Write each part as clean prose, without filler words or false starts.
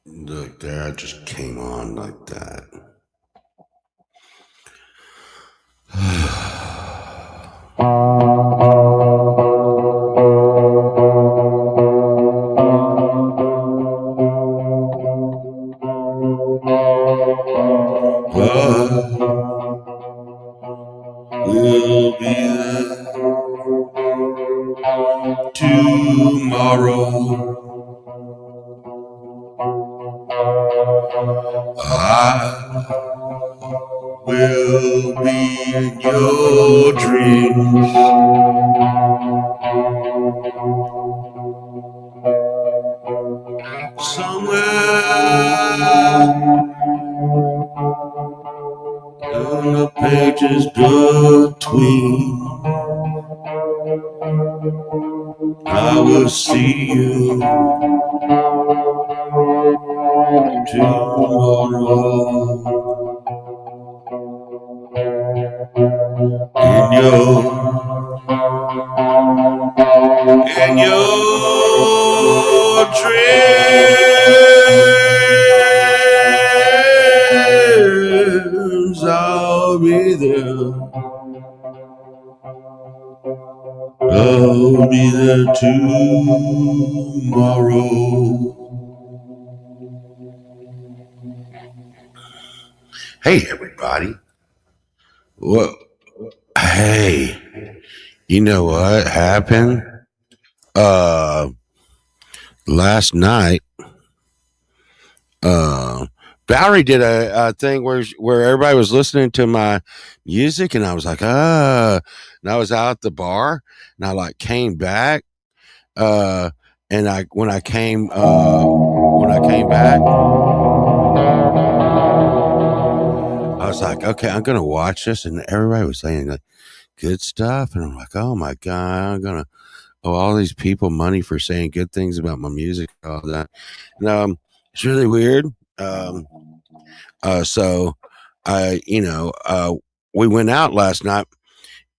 Look, there I just came on like that. We'll be there tomorrow. I will be in your dreams. Somewhere in the pages between, I will see you tomorrow. In your dreams, I'll be there. I'll be there tomorrow. Hey, everybody. Well, hey, you know what happened? Uh, Last night, uh, Valerie did a thing where everybody was listening to my music, and I was like, and I was out at the bar, and I like came back, uh, and I when I came back, I was like, okay, I'm gonna watch this, and everybody was saying like good stuff, and I'm like, oh my god, I'm gonna owe all these people money for saying good things about my music, all that, and it's really weird. Um, so I, we went out last night,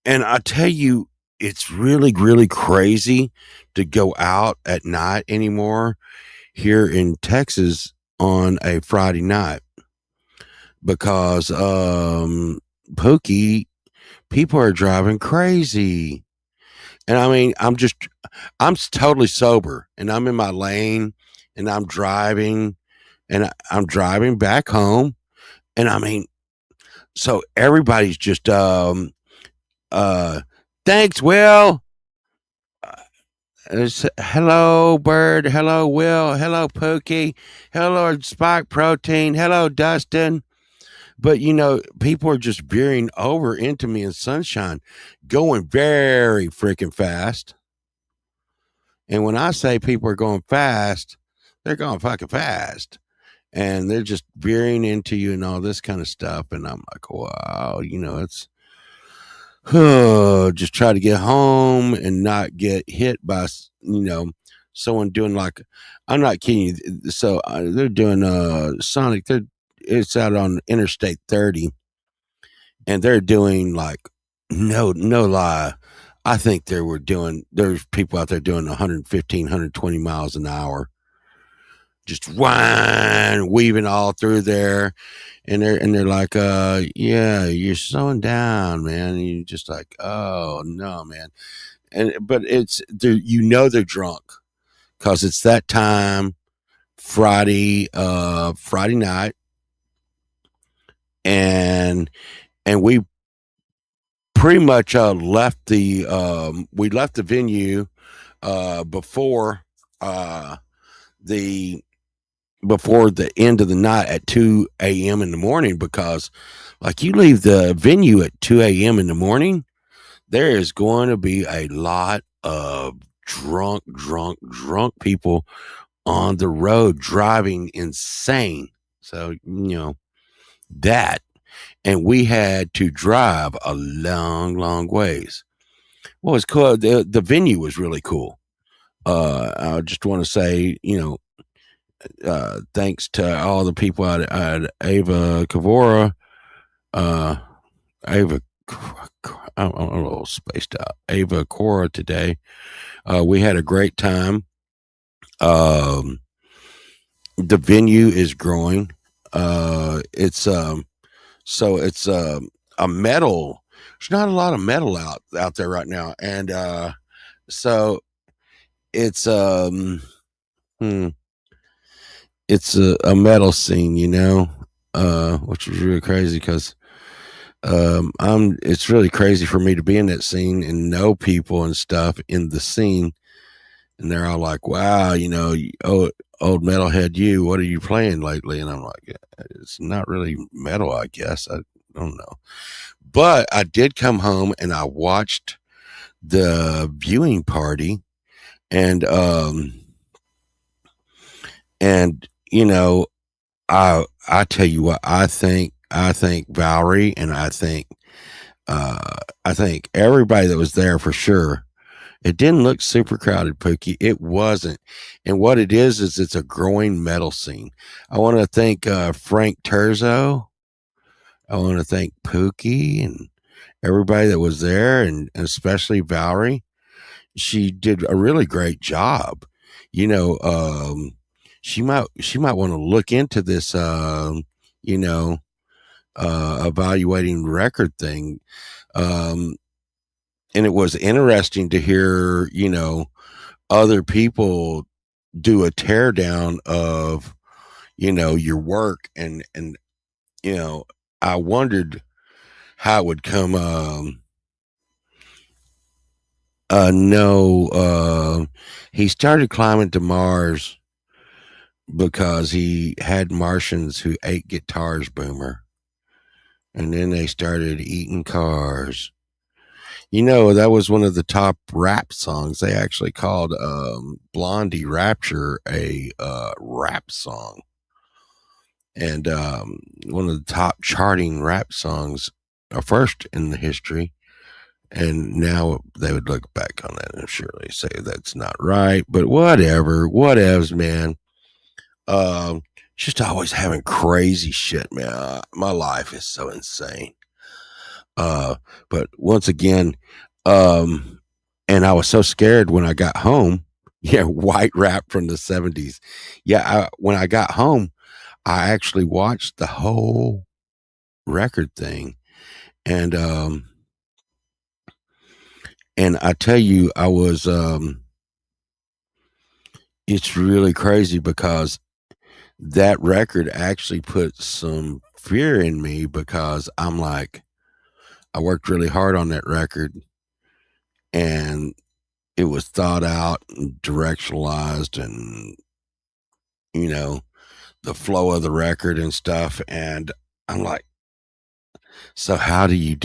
and I tell you, it's really, really crazy to go out at night anymore here in Texas on a Friday night because Pokey people are driving crazy. And I mean, totally sober and I'm in my lane and I'm driving and I'm driving back home. And I mean, so everybody's just, uh, thanks, Will. Hello, Bird. Hello, Will. Hello, Pookie. Hello, Spike Protein. Hello, Dustin. But people are just veering over into me in sunshine, going very freaking fast. And when I say people are going fast, they're going fucking fast. And they're just veering into you and all this kind of stuff. And I'm like, wow, it's just try to get home and not get hit by, someone doing like, I'm not kidding you. So they're doing Sonic. It's out on Interstate 30 and they're doing like, no lie. I think there's people out there doing 115, 120 miles an hour, just whine, weaving all through there. And they're like, yeah, you're slowing down, man. And you're just like, oh no, man. But they're drunk because it's that time Friday night. And we pretty much we left the venue before the end of the night at 2 a.m. in the morning because like you leave the venue at 2 a.m. in the morning, there is going to be a lot of drunk people on the road driving insane. So, that. And we had to drive a long, long ways. Well, it's cool. The venue was really cool. I just want to say, thanks to all the people at Ava Cavora, uh, Ava, I'm a little spaced out. Ava Cora today. We had a great time. Um, The venue is growing. It's so it's a metal. There's not a lot of metal out there right now, and so it's hmm, it's a metal scene, which is really crazy because I'm. It's really crazy for me to be in that scene and know people and stuff in the scene, and they're all like, "Wow, old metalhead, what are you playing lately?" And I'm like, "It's not really metal, I guess. I don't know." But I did come home and I watched the viewing party, and and I tell you what, I think Valerie, and I think everybody that was there for sure. It didn't look super crowded, Pookie. It wasn't. And what it is it's a growing metal scene. I want to thank Frank Terzo. I want to thank Pookie and everybody that was there, and especially Valerie. She did a really great job. You know, she might want to look into this. You know, evaluating record thing. Um, and it was interesting to hear, other people do a teardown of, your work, and you know, I wondered how it would come. No, he started climbing to Mars because he had Martians who ate guitars, Boomer, and then they started eating cars. That was one of the top rap songs. They actually called Blondie Rapture a rap song. And one of the top charting rap songs, first in the history. And now they would look back on that and surely say that's not right. But whatever, whatevs, man. Um, just always having crazy shit, man. My life is so insane. Uh, but once again, um, and I was so scared when I got home. Yeah, white rap from the 70s. Yeah, when I got home, I actually watched the whole record thing. And and I tell you, I was it's really crazy because that record actually put some fear in me because I'm like, I worked really hard on that record, and it was thought out and directionalized, and you know the flow of the record and stuff. And I'm like, so how do you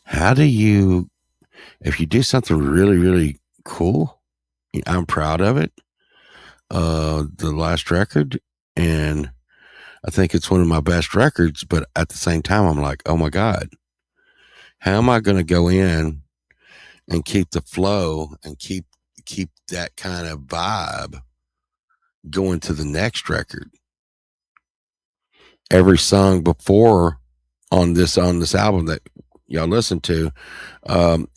how do you if you do something really really cool, I'm proud of it, the last record, and I think it's one of my best records, but at the same time I'm like, oh my god, how am I going to go in and keep the flow and keep that kind of vibe going to the next record? Every song before on this album that y'all listen to,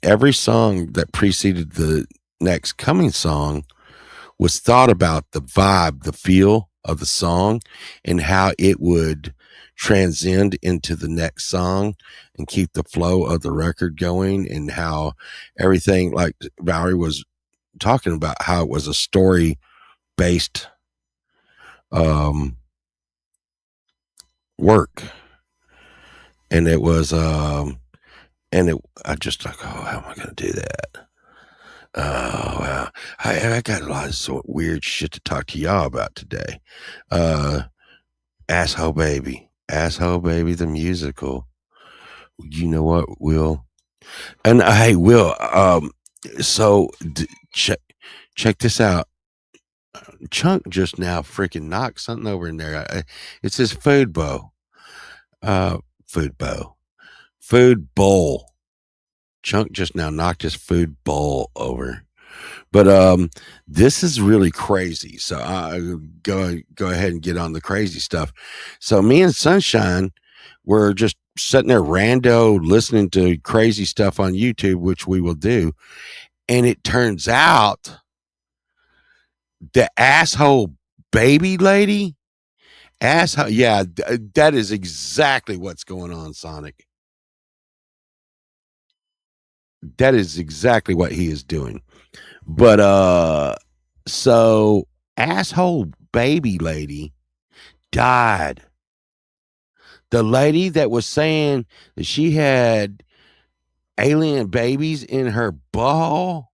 every song that preceded the next coming song was thought about the vibe, the feel of the song, and how it would transcend into the next song and keep the flow of the record going, and how everything, like Valerie was talking about, how it was a story based um work, and it was and it I just like, oh, how am I gonna do that? Oh wow. I got a lot of weird shit to talk to y'all about today. uh Asshole Baby, the musical. You know what, Will? And hey, Will, so check this out. Chunk just now freaking knocked something over in there. It's his food bowl. Uh, food bowl. Food bowl. Chunk just now knocked his food bowl over. But this is really crazy. So I go ahead and get on the crazy stuff. So me and Sunshine were just sitting there rando listening to crazy stuff on YouTube, which we will do. And it turns out The asshole baby lady? Asshole. Yeah, that is exactly what's going on, Sonic. That is exactly what he is doing. But so asshole baby lady died. The lady that was saying that she had alien babies in her ball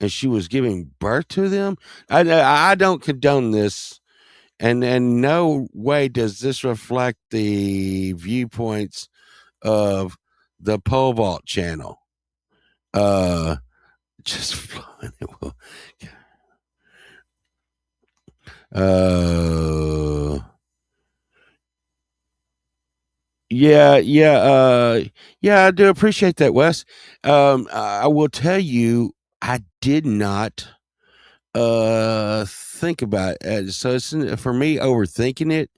and she was giving birth to them. I don't condone this, and no way does this reflect the viewpoints of the pole vault channel. Uh, just flying. Uh, yeah, yeah, yeah. I do appreciate that, Wes. I will tell you, I did not think about it. So it's for me overthinking it.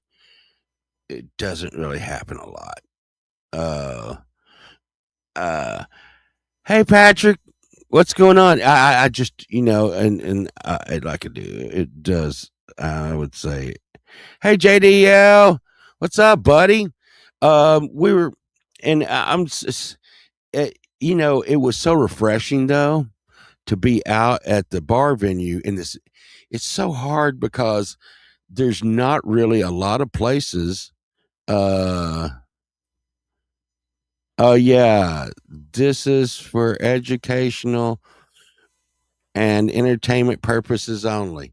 It doesn't really happen a lot. Uh, uh. Hey, Patrick, what's going on? I just and like I do, it does. I would say, hey, JDL, what's up, buddy? We were, and it was so refreshing though to be out at the bar venue in this. It's so hard because there's not really a lot of places. Uh, oh yeah, this is for educational and entertainment purposes only.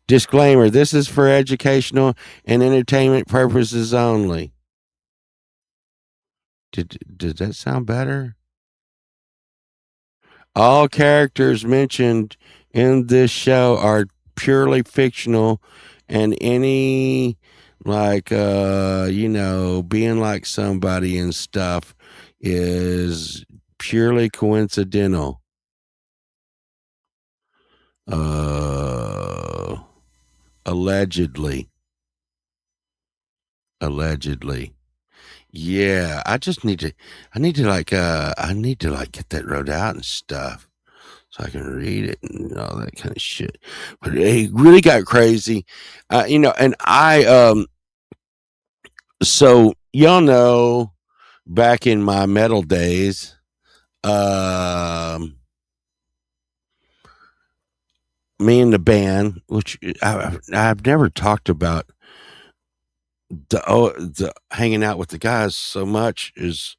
Disclaimer: this is for educational and entertainment purposes only. Did that sound better? All characters mentioned in this show are purely fictional, and any being like somebody and stuff is purely coincidental. Uh allegedly. Allegedly. Yeah, I need to like get that wrote out and stuff so I can read it and all that kind of shit. But it really got crazy. And so y'all know back in my metal days, um me and the band, which I've never talked about the hanging out with the guys so much is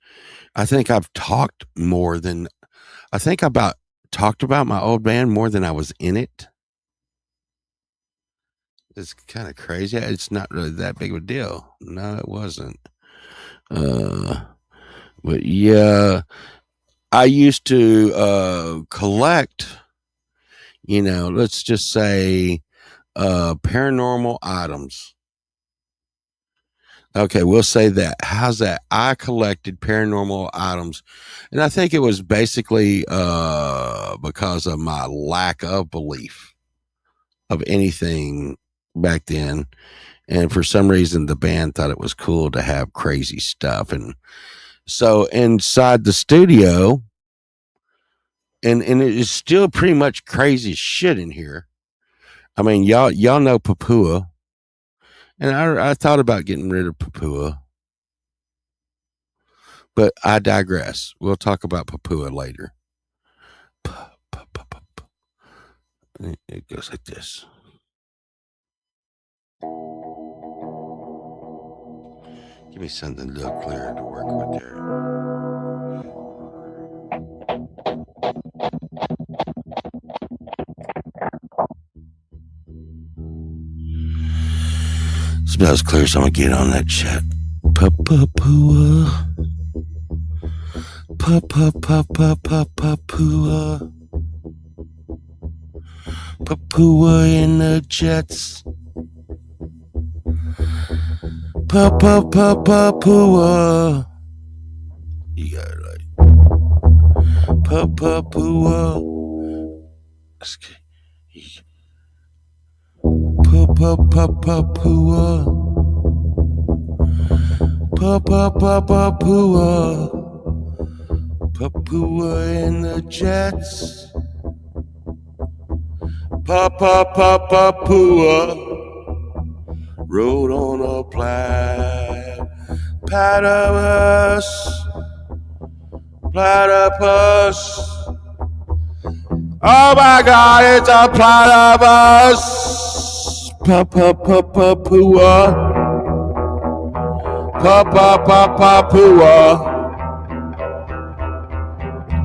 I think I've talked more than I think about talked about my old band more than I was in it. It's kind of crazy. It's not really that big of a deal. No, it wasn't. Uh, but yeah, I used to collect, let's just say paranormal items. Okay, we'll say that. How's that? I collected paranormal items. And I think it was basically because of my lack of belief of anything back then. And for some reason, the band thought it was cool to have crazy stuff. And so inside the studio, and it is still pretty much crazy shit in here. I mean, y'all know Papua, and I thought about getting rid of Papua, but I digress. We'll talk about Papua later. It goes like this. Give me something a little clearer to work with there. It's about as clear as I'm gonna get on that chat. Papua. Papua. Papua in the Jets. Papua. You got it right. Papua. Papua. Papua. Papua in the Jets. Papua rode on a platypus. Oh my God, it's a platypus. Papua, Papua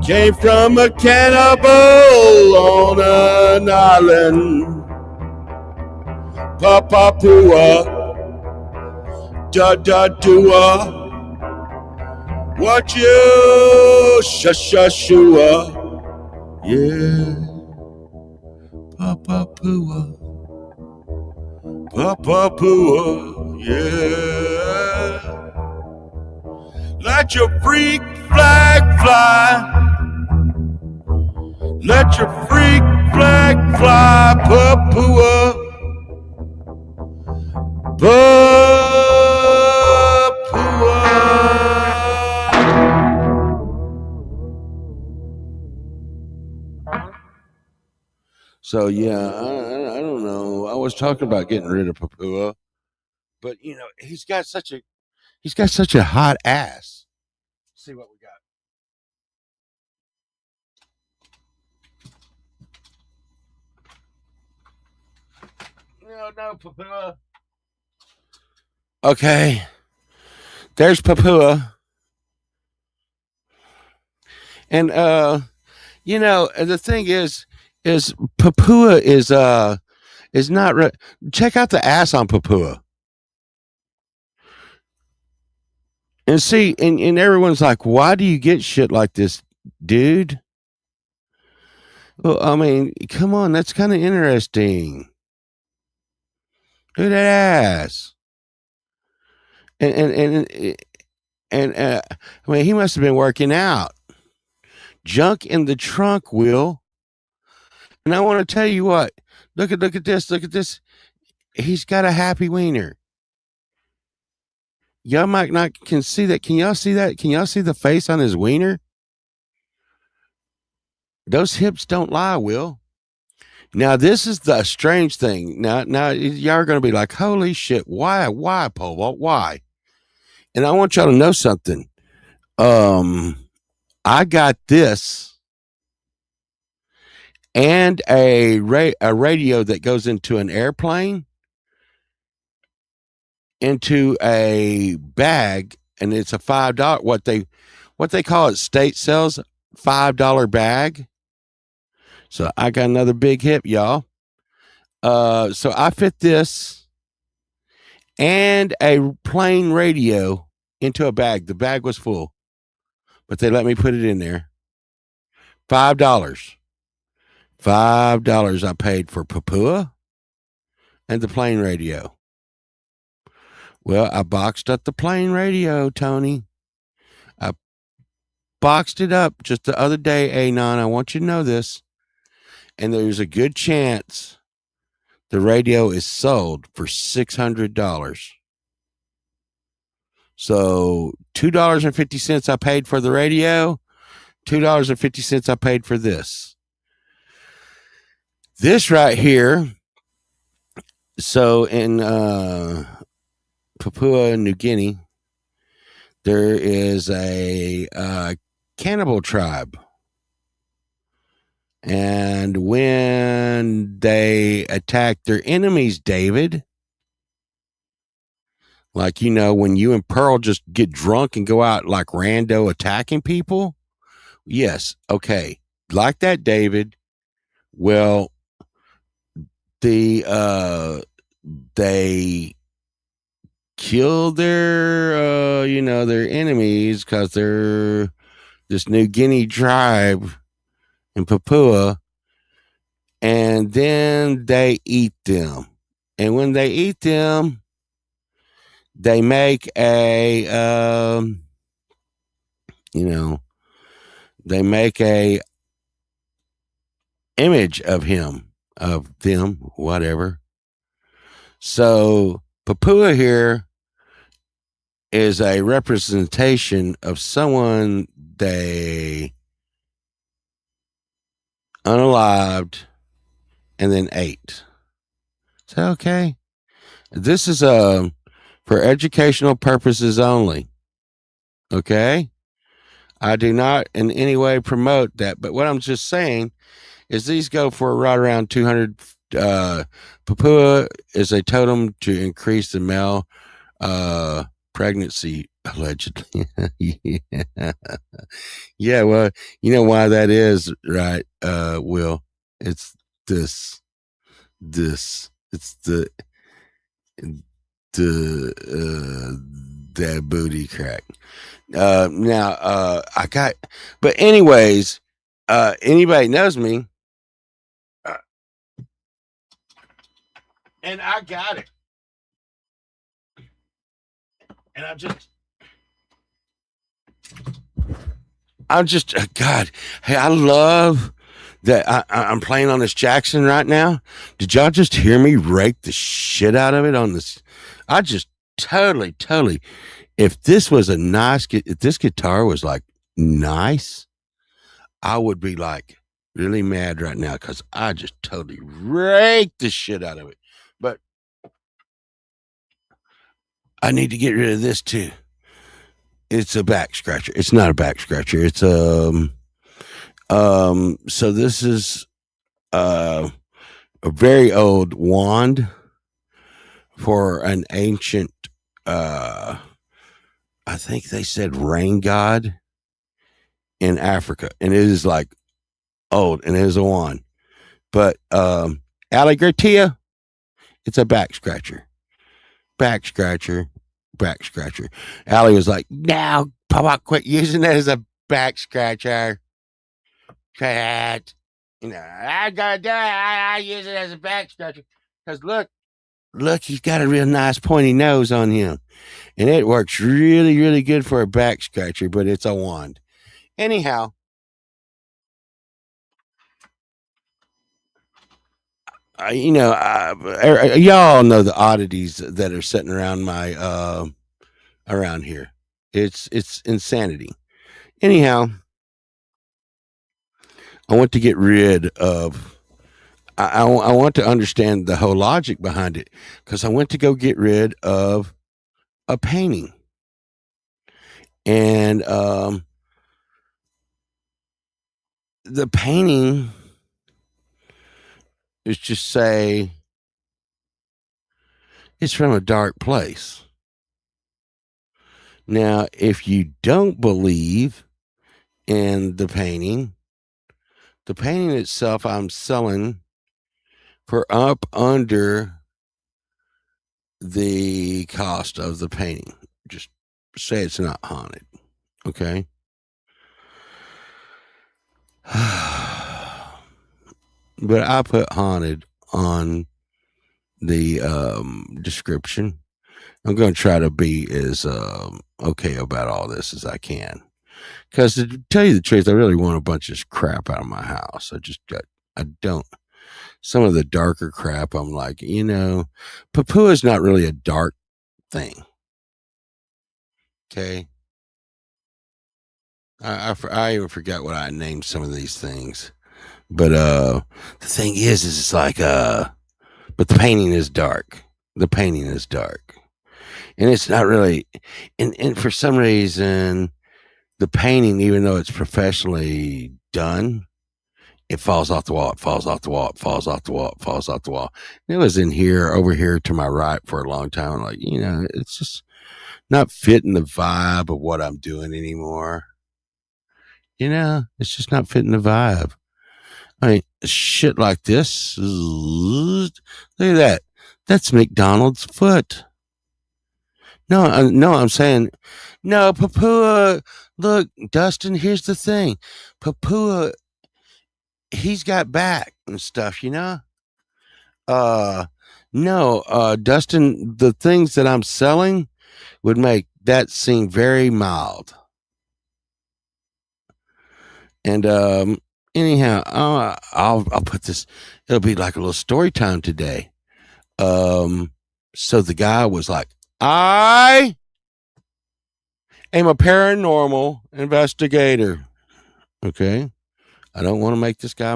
came from a cannibal on an island. Papua, da da dua. What you shashua? Yeah, Papua, yeah. Let your freak flag fly. Let your freak flag fly, Papua. Papua. So yeah, I don't know. I was talking about getting rid of Papua, but you know he's got such a hot ass. Let's see what we got. No, Papua. Okay, there's Papua, and you know the thing is Papua is not. Check out the ass on Papua. And see, and everyone's like, why do you get shit like this, dude? Well, I mean, come on, that's kind of interesting. Look at that ass. And I mean, he must have been working out. Junk in the trunk, Will. And I want to tell you what. Look at this. Look at this. He's got a happy wiener. Y'all might not can see that. Can y'all see that? Can y'all see the face on his wiener? Those hips don't lie, Will. Now this is the strange thing. Now y'all are going to be like, "Holy shit! Why, Paul? Why?" And I want y'all to know something. I got this and a radio that goes into an airplane, into a bag, and it's a $5 what they call it state sales $5 bag. So I got another big hip, y'all. So I fit this and a plane radio into a bag. The bag was full, but they let me put it in there. $5. $5 I paid for Papua and the plane radio. Well, I boxed up the plane radio, Tony. I boxed it up just the other day, Anon. I want you to know this. And there's a good chance the radio is sold for $600. So $2.50 I paid for the radio, $2.50 I paid for this. This right here. So in Papua New Guinea, there is a cannibal tribe. And when they attack their enemies, David, like, you know, when you and Pearl just get drunk and go out like rando attacking people. Yes. Okay. Like that, David. Well, they kill their, their enemies because they're this New Guinea tribe in Papua. And then they eat them. And when they eat them, they make a, they make a image of him, of them, whatever. So Papua here is a representation of someone they unalived and then 8. Is that okay? This is for educational purposes only. Okay? I do not in any way promote that, but what I'm just saying is these go for right around 200. Papua is a totem to increase the male pregnancy, allegedly. Yeah. Yeah, well, you know why that is, right? Will, it's this, it's the that booty crack. Now, I got, but anyways, anybody knows me, uh, and I got it, and I'm just, God, hey, I love that I'm playing on this Jackson right now. Did y'all just hear me rake the shit out of it on this? I just totally. If this was a nice, if this guitar was like nice, I would be like really mad right now because I just totally raked the shit out of it. But I need to get rid of this too. It's a back scratcher. It's not a back scratcher. It's so this is a very old wand for an ancient uh I think they said rain god in Africa. And it is like old and it is a wand. But Alligator, it's a back scratcher. Back scratcher. Back scratcher. Allie was like, now, Papa, quit using that as a back scratcher. Cat. You know, I gotta do it. I use it as a back scratcher. Because look, he's got a real nice pointy nose on him. And it works really good for a back scratcher, but it's a wand. Anyhow, y'all know the oddities that are sitting around my around here. It's insanity. Anyhow, I want to get rid of. I want to understand the whole logic behind it because I went to go get rid of a painting, and the painting is just say it's from a dark place. Now, if you don't believe in the painting itself I'm selling for up under the cost of the painting. Just say it's not haunted. Okay. But I put haunted on the description. I'm going to try to be as okay about all this as I can. Because to tell you the truth, I really want a bunch of crap out of my house. I don't. Some of the darker crap, I'm like, Papua is not really a dark thing. Okay. I even forgot what I named some of these things. But the thing is it's like but the painting is dark. The painting is dark. And it's not really and for some reason the painting, even though it's professionally done, it falls off the wall, it falls off the wall, it falls off the wall, it falls off the wall. And it was in here, over here to my right for a long time. Like, it's just not fitting the vibe of what I'm doing anymore. It's just not fitting the vibe. I mean, shit like this. Look at that. That's McDonald's foot. No, I'm saying, no, Papua. Look, Dustin, here's the thing. Papua, he's got back and stuff, Uh, no, Dustin, the things that I'm selling would make that seem very mild. And anyhow, I'll put this. It'll be like a little story time today. So the guy was like, I am a paranormal investigator. Okay. I don't want to make this guy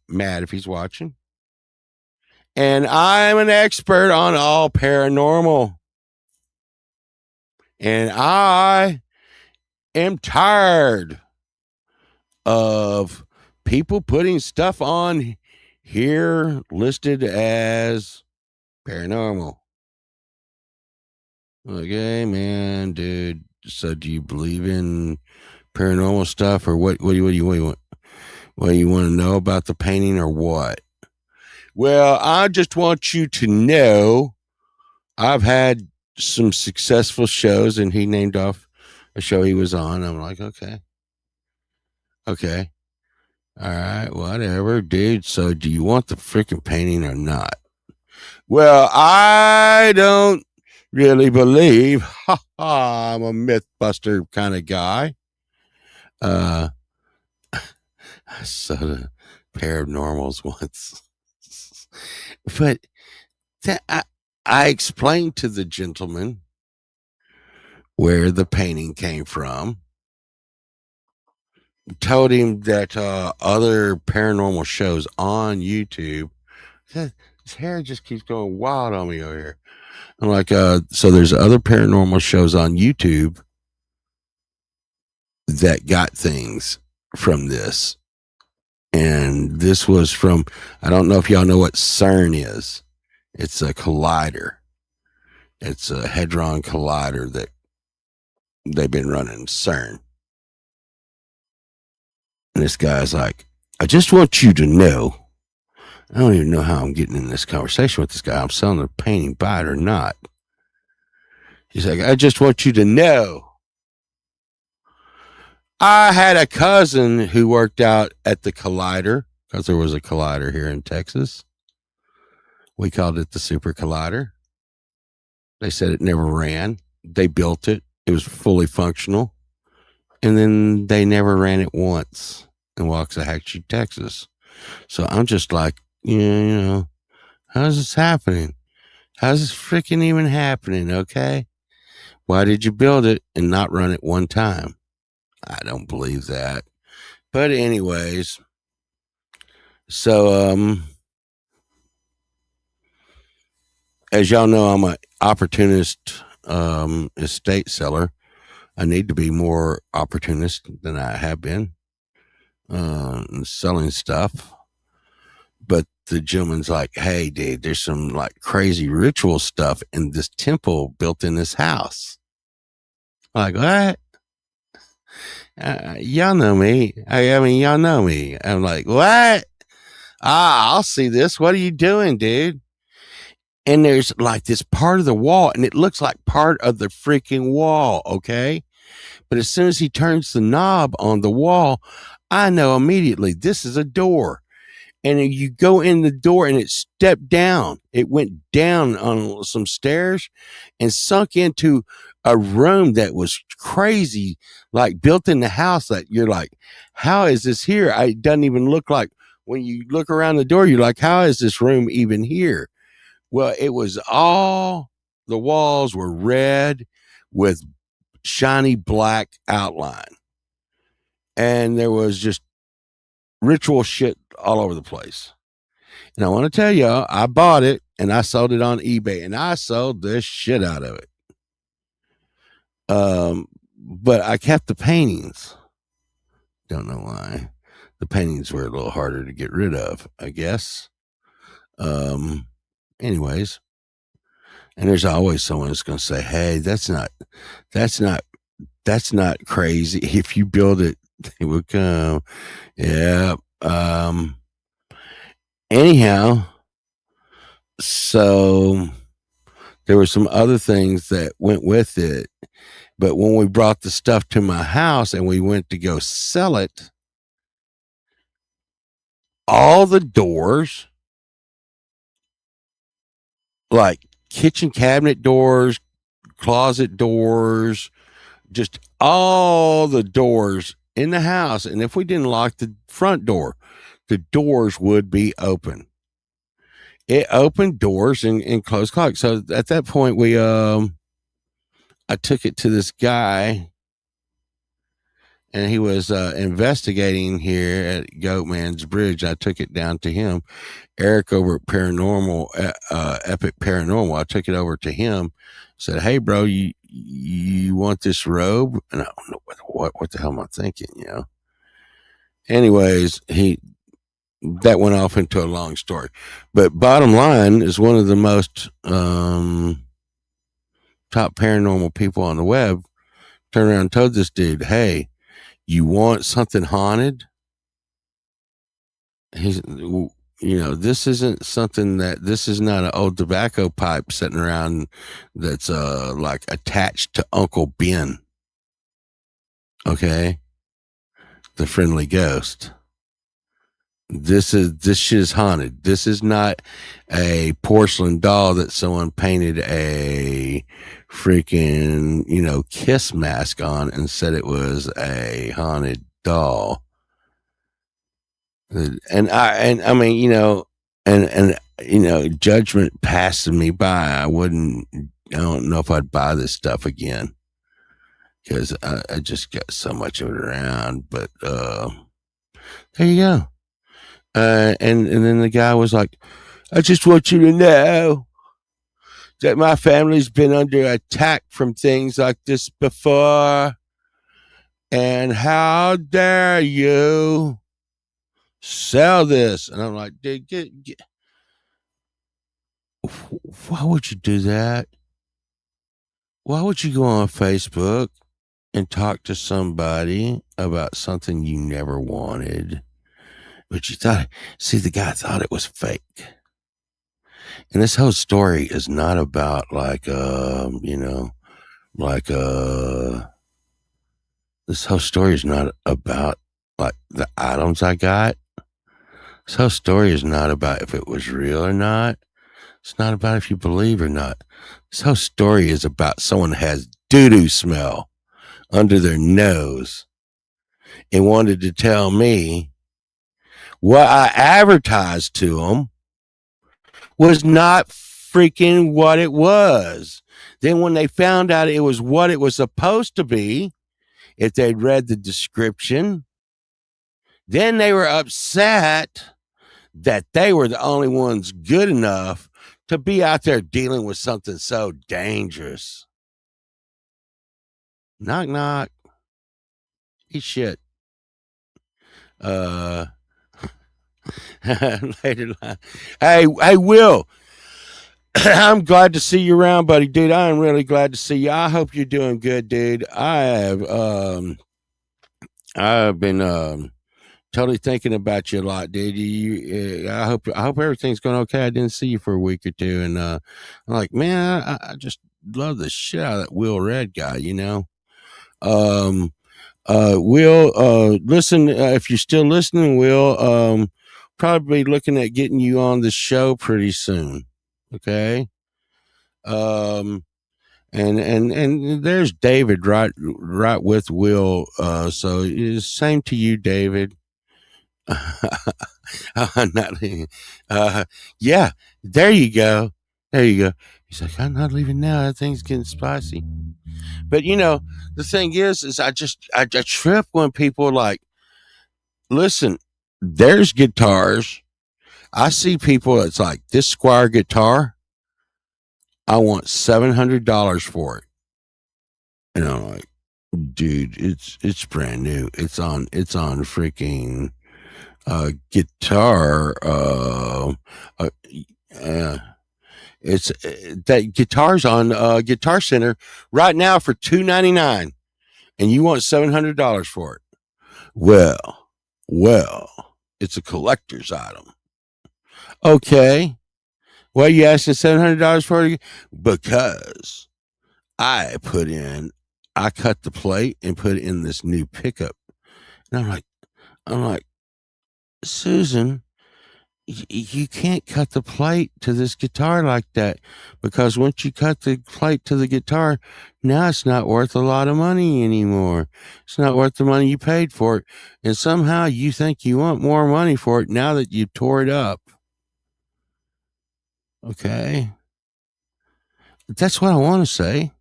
mad if he's watching. And I'm an expert on all paranormal. And I am tired of people putting stuff on here listed as paranormal. Okay, man, dude. So, do you believe in paranormal stuff, or what do you want? What do you want to know about the painting, or what? Well, I just want you to know I've had some successful shows, and he named off a show he was on. I'm like, okay, all right, whatever, dude. So, do you want the freaking painting or not? Well, I don't really believe. I'm a mythbuster kind of guy. Uh, I saw the paranormals once, but that, I explained to the gentleman where the painting came from. Told him that other paranormal shows on YouTube. His hair just keeps going wild on me over here. I'm like, so there's other paranormal shows on YouTube that got things from this. And this was from, I don't know if y'all know what CERN is. It's a collider. It's a hadron collider that they've been running, CERN. And this guy's like, I just want you to know. I don't even know how I'm getting in this conversation with this guy. I'm selling the painting, buy it or not. He's like, I just want you to know. I had a cousin who worked out at the collider, because there was a collider here in Texas. We called it the Super Collider. They said it never ran. They built it. It was fully functional. And then they never ran it once in Waxahachie, Texas. So I'm just like, how's this happening? How's this freaking even happening? Okay. Why did you build it and not run it one time? I don't believe that. But anyways, so as y'all know, I'm an opportunist estate seller. I need to be more opportunist than I have been selling stuff. But the gentleman's like, hey, dude, there's some like crazy ritual stuff in this temple built in this house. I'm like, what? Y'all know me. I mean, y'all know me. I'm like, what? I'll see this. What are you doing, dude? And there's like this part of the wall, and it looks like part of the freaking wall, okay? But as soon as he turns the knob on the wall, I know immediately this is a door. And you go in the door and it stepped down. It went down on some stairs and sunk into a room that was crazy, like built in the house that you're like, how is this here? It doesn't even look like, when you look around the door, you're like, how is this room even here? Well, it was all, the walls were red with shiny black outline. And there was just ritual shit all over the place. And I want to tell y'all, I bought it and I sold it on eBay, and I sold the shit out of it. But I kept the paintings. Don't know why. The paintings were a little harder to get rid of, I guess. Anyways, and there's always someone that's going to say, hey, that's not crazy. If you build it, they will come. Yeah. Anyhow, so there were some other things that went with it. But when we brought the stuff to my house and we went to go sell it, all the doors, like kitchen cabinet doors, closet doors, just all the doors in the house. And if we didn't lock the front door, the doors would be open. It opened doors and closed clocks. So at that point, I took it to this guy and he was investigating here at Goatman's Bridge. I took it down to him. Eric over at Paranormal, Epic Paranormal. I took it over to him. Said, "Hey, bro, you want this robe?" And I don't know what the hell am I thinking, you know. Anyways, he that went off into a long story, but bottom line is one of the most top paranormal people on the web turned around and told this dude, "Hey, you want something haunted?" He's, this isn't something this is not an old tobacco pipe sitting around that's like attached to Uncle Ben. Okay, the friendly ghost. This shit is haunted. This is not a porcelain doll that someone painted a freaking kiss mask on and said it was a haunted doll. And I mean, judgment passing me by. I don't know if I'd buy this stuff again because I just got so much of it around. But there you go. And then the guy was like, "I just want you to know that my family's been under attack from things like this before, and how dare you sell this?" And I'm like, "Dude, get why would you do that? Why would you go on Facebook and talk to somebody about something you never wanted, but you thought, see, the guy thought it was fake?" And this whole story is not about like, this whole story is not about like the items I got. This whole story is not about if it was real or not. It's not about if you believe or not. This whole story is about someone has doo doo smell under their nose and wanted to tell me what I advertised to them was not freaking what it was. Then when they found out it was what it was supposed to be, if they'd read the description, then they were upset that they were the only ones good enough to be out there dealing with something so dangerous. Knock knock. Eat shit. Uh Later. Hey, Will. I'm glad to see you around, buddy, dude. I am really glad to see you. I hope you're doing good, dude. I've been totally thinking about you a lot, dude. I hope everything's going okay. I didn't see you for a week or two, and I'm like, man, I just love the shit out of that Will Red guy, you know. Um, Will, listen, if you're still listening, Will, probably looking at getting you on the show pretty soon. Okay. Um, and there's David right with Will. So it's same to you, David. Not yeah, there you go. There you go. He's like, "I'm not leaving now. That thing's getting spicy." But the thing is I trip when people like, listen, there's guitars. I see people, it's like, this Squire guitar, I want $700 for it. And I'm like, dude, it's brand new. It's on freaking guitar. Uh, uh it's that guitar's on Guitar Center right now for $299, and you want $700 for it. Well, it's a collector's item. Okay. Why are you asking $700 for it? Because I I cut the plate and put in this new pickup. And I'm like, Susan, you can't cut the plate to this guitar like that, because once you cut the plate to the guitar, now it's not worth a lot of money anymore. It's not worth the money you paid for it. And somehow you think you want more money for it now that you tore it up. Okay. That's what I want to say,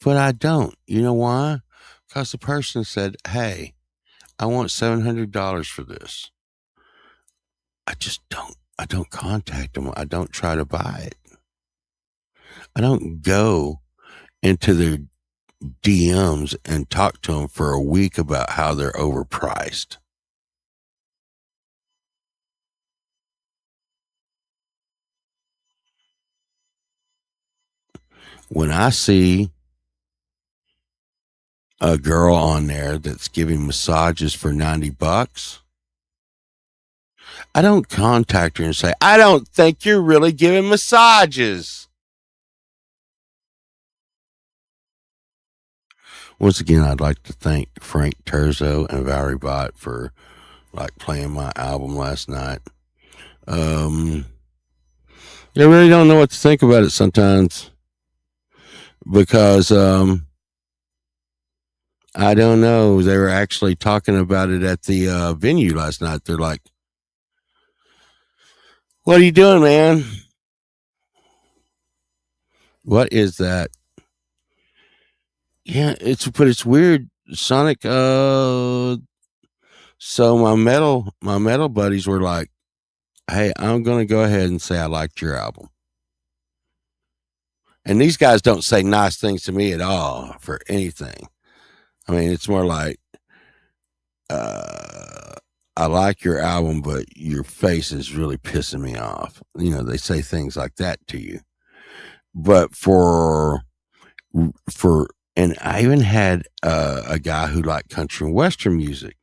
but I don't. You know why? because the person said, "Hey, I want $700 for this." I just don't. I don't contact them. I don't try to buy it. I don't go into their DMs and talk to them for a week about how they're overpriced. When I see a girl on there that's giving massages for $90, I don't contact her and say, "I don't think you're really giving massages." Once again, I'd like to thank Frank Terzo and Valerie Bott for like playing my album last night. Um, I really don't know what to think about it sometimes because I don't know. They were actually talking about it at the venue last night. They're like, "What are you doing, man? What is that?" Yeah, it's weird. Sonic. So my metal buddies were like, "Hey, I'm gonna go ahead and say I liked your album." And these guys don't say nice things to me at all for anything. I mean, it's more like, uh, "I like your album, but your face is really pissing me off." They say things like that to you. But and I even had a guy who liked country and western music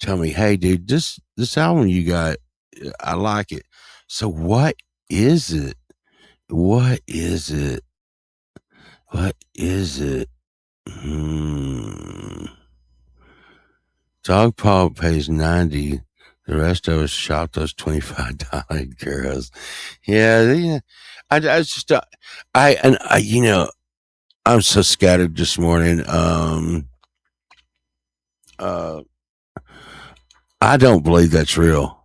tell me, "Hey, dude, this album you got, I like it." So what is it? What is it? What is it? Hmm. Dog Paw pays 90. The rest of us shop those $25 girls. Yeah, yeah. I just I and I I'm so scattered this morning. Uh I don't believe that's real.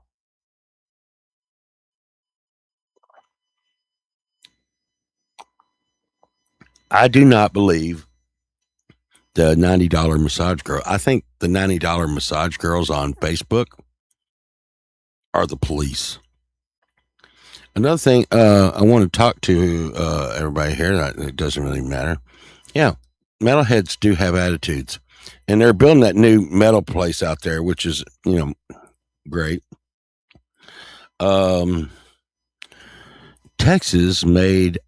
I do not believe the $90 massage girl. I think the $90 massage girls on Facebook are the police. Another thing, I want to talk to everybody here. It doesn't really matter. Yeah, metalheads do have attitudes, and they're building that new metal place out there, which is great. Um, Texas made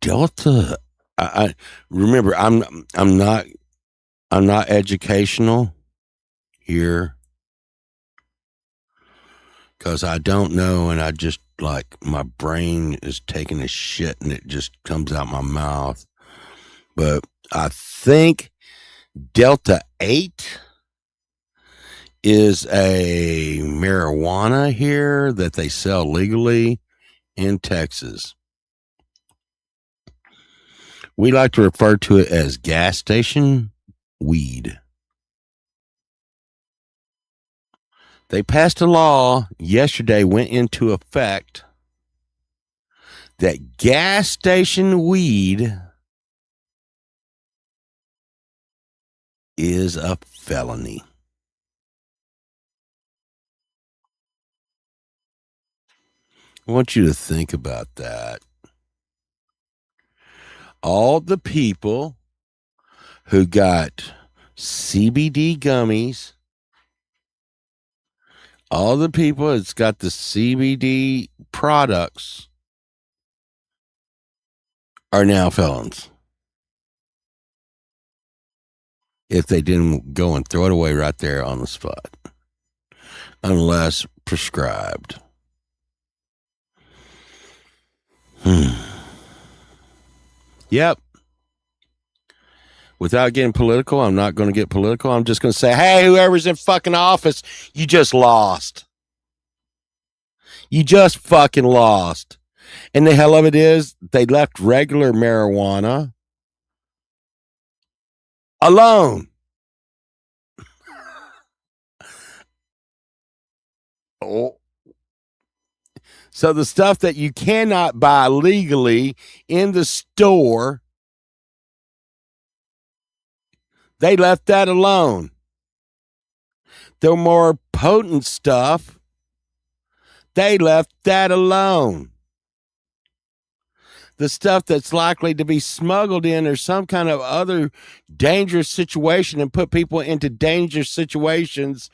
Delta. I remember. I'm not educational here because I don't know, and I just like my brain is taking a shit, and it just comes out my mouth. But I think Delta 8 is a marijuana here that they sell legally in Texas. We like to refer to it as gas station weed. They passed a law yesterday, went into effect, that gas station weed is a felony. I want you to think about that. All the people who got CBD gummies, all the people that's got the CBD products are now felons if they didn't go and throw it away right there on the spot, unless prescribed. Hmm. Yep. Without getting political, I'm not going to get political. I'm just going to say, hey, whoever's in fucking office, you just lost. You just fucking lost. And the hell of it is, they left regular marijuana alone. Oh. So the stuff that you cannot buy legally in the store, They left that alone. The more potent stuff, they left that alone. The stuff that's likely to be smuggled in or some kind of other dangerous situation and put people into dangerous situations,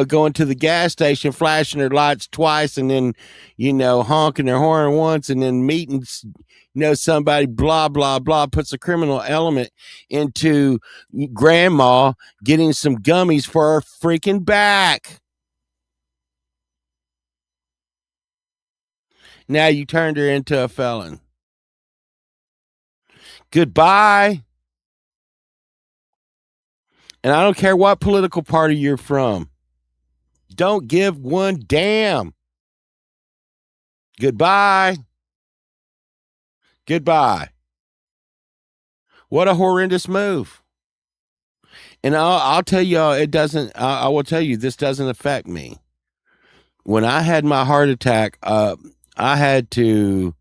going to the gas station, flashing their lights twice, and then, honking their horn once, and then meeting, somebody, blah, blah, blah, puts a criminal element into grandma getting some gummies for her freaking back. Now you turned her into a felon. Goodbye. And I don't care what political party you're from. Don't give one damn. Goodbye. Goodbye. What a horrendous move. And I'll tell y'all, it doesn't, I will tell you, this doesn't affect me. When I had my heart attack, I had to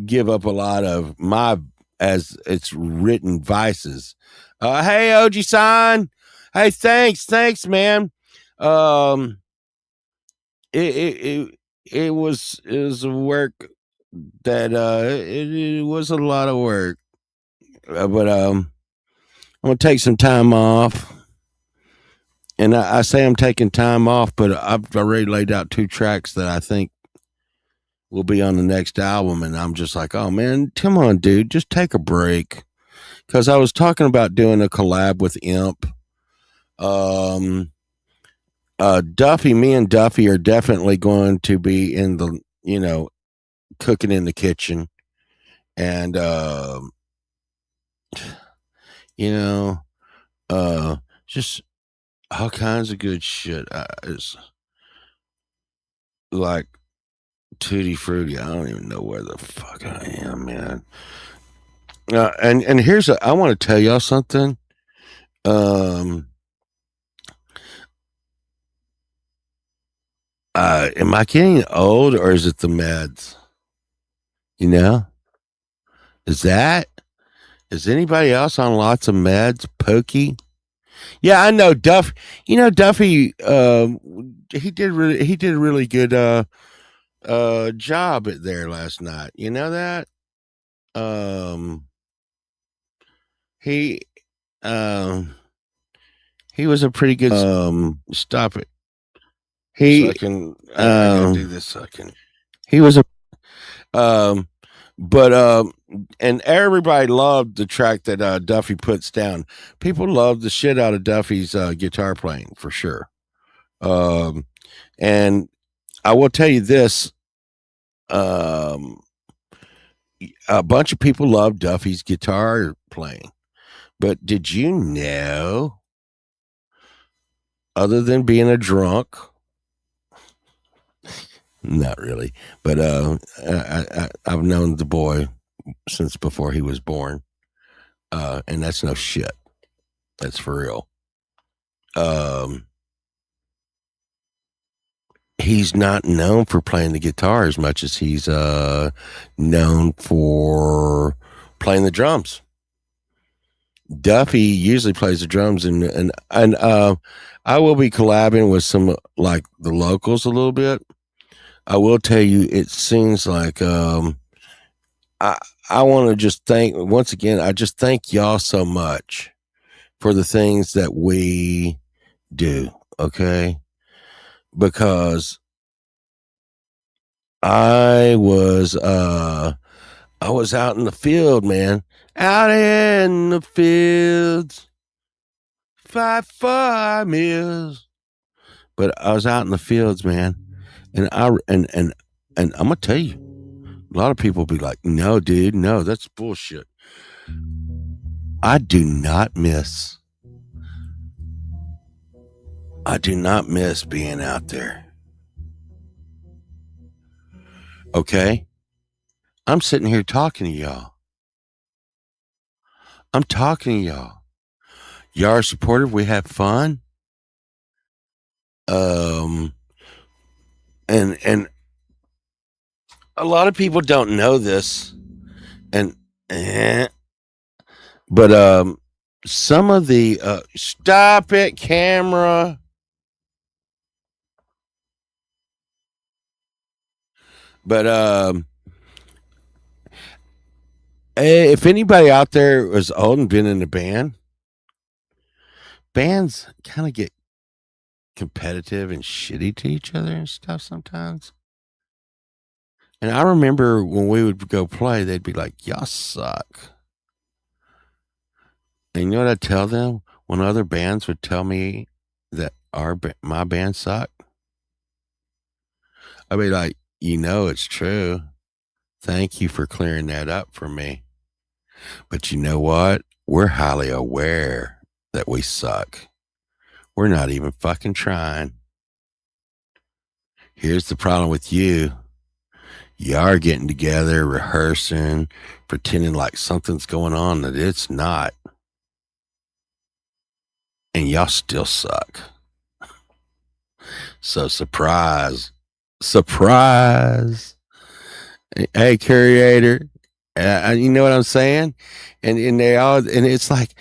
give up a lot of my, as it's written, vices. Hey, OG San. Hey, thanks, man. It was a work that it was a lot of work, but I'm gonna take some time off. And I say I'm taking time off, but I've already laid out 2 tracks that I think will be on the next album, and I'm just like, oh man, come on, dude, just take a break. Because I was talking about doing a collab with Imp. Duffy, me and Duffy are definitely going to be in the, cooking in the kitchen, and you know, just all kinds of good shit. It's like tutti frutti. I don't even know where the fuck I am, man. And here's I want to tell y'all something. Um, am I getting old or is it the meds? You know, is that? Is anybody else on lots of meds? Pokey? Yeah, I know Duff. Duffy. He did a really good job at there last night. You know that. Um, he um he was a pretty good. Stop it. He so I can I gotta do this. So I can. He was a but and everybody loved the track that Duffy puts down. People love the shit out of Duffy's guitar playing for sure. And I will tell you this: um, a bunch of people love Duffy's guitar playing. But did you know, other than being a drunk, not really, but I've known the boy since before he was born, and that's no shit. That's for real. Um, he's not known for playing the guitar as much as he's known for playing the drums. Duffy usually plays the drums, and I will be collabing with some like the locals a little bit. I will tell you, it seems like I I want to just thank once again. I just thank y'all so much for the things that we do. Okay, because I was I was out in the field, man. Out in the fields, 5 4 miles. But I was out in the fields, man, and and I'm gonna tell you, a lot of people be like, "No, dude, no, that's bullshit." I do not miss. I do not miss being out there. Okay, I'm sitting here talking to y'all. I'm talking to y'all. Y'all are supportive. We have fun. Um, and a lot of people don't know this, and eh, but some of the stop it, camera. But if anybody out there was old and been in a band, bands kind of get competitive and shitty to each other and stuff sometimes. And I remember when we would go play, they'd be like, "Y'all suck." And you know what I'd tell them when other bands would tell me that my band sucked? I'd be like, it's true. Thank you for clearing that up for me. But you know what? We're highly aware that we suck. We're not even fucking trying. Here's the problem with you. You are getting together, rehearsing, pretending like something's going on that it's not. And y'all still suck. So surprise. Surprise. Hey, curator. You know what I'm saying? And they all, and it's like,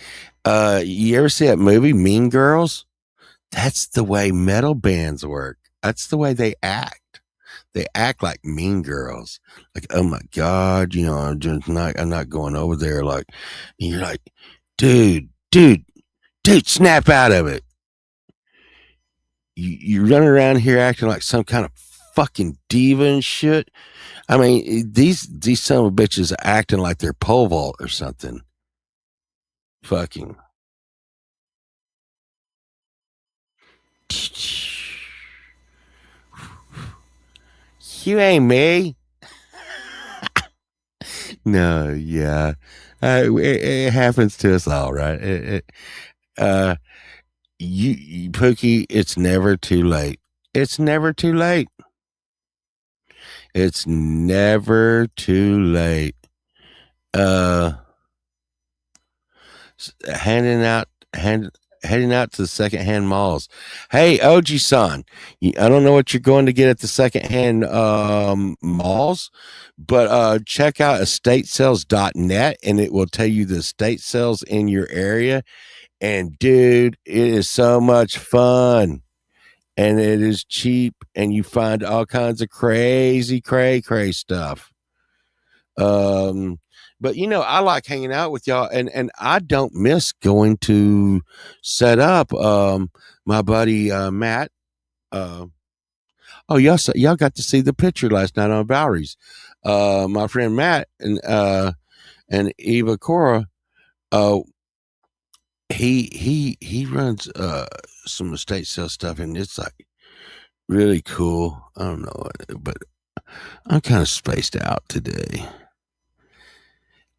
you ever see that movie, Mean Girls? That's the way metal bands work. That's the way they act. They act like mean girls. Like, oh my God, I'm not going over there. Like, and you're like, dude, dude, dude, snap out of it. You run around here acting like some kind of fucking diva and shit. I mean, these son of bitches are acting like they're pole vault or something. Fucking. You ain't me. No, yeah. It happens to us all, right? Uh, Pookie, it's never too late. It's never too late. It's never too late. Uh, handing out, heading out to the secondhand malls. Hey, OG son, I don't know what you're going to get at the secondhand malls, but check out estatesales.net and it will tell you the estate sales in your area. And dude, it is so much fun. And it is cheap, and you find all kinds of crazy, cray stuff. Um, but I like hanging out with y'all, and I don't miss going to set up. My buddy Matt. Uh, oh, y'all got to see the picture last night on Bowery's. My friend Matt and Eva Cora. Uh, he runs some estate sale stuff, and it's like really cool. I don't know, but I'm kind of spaced out today.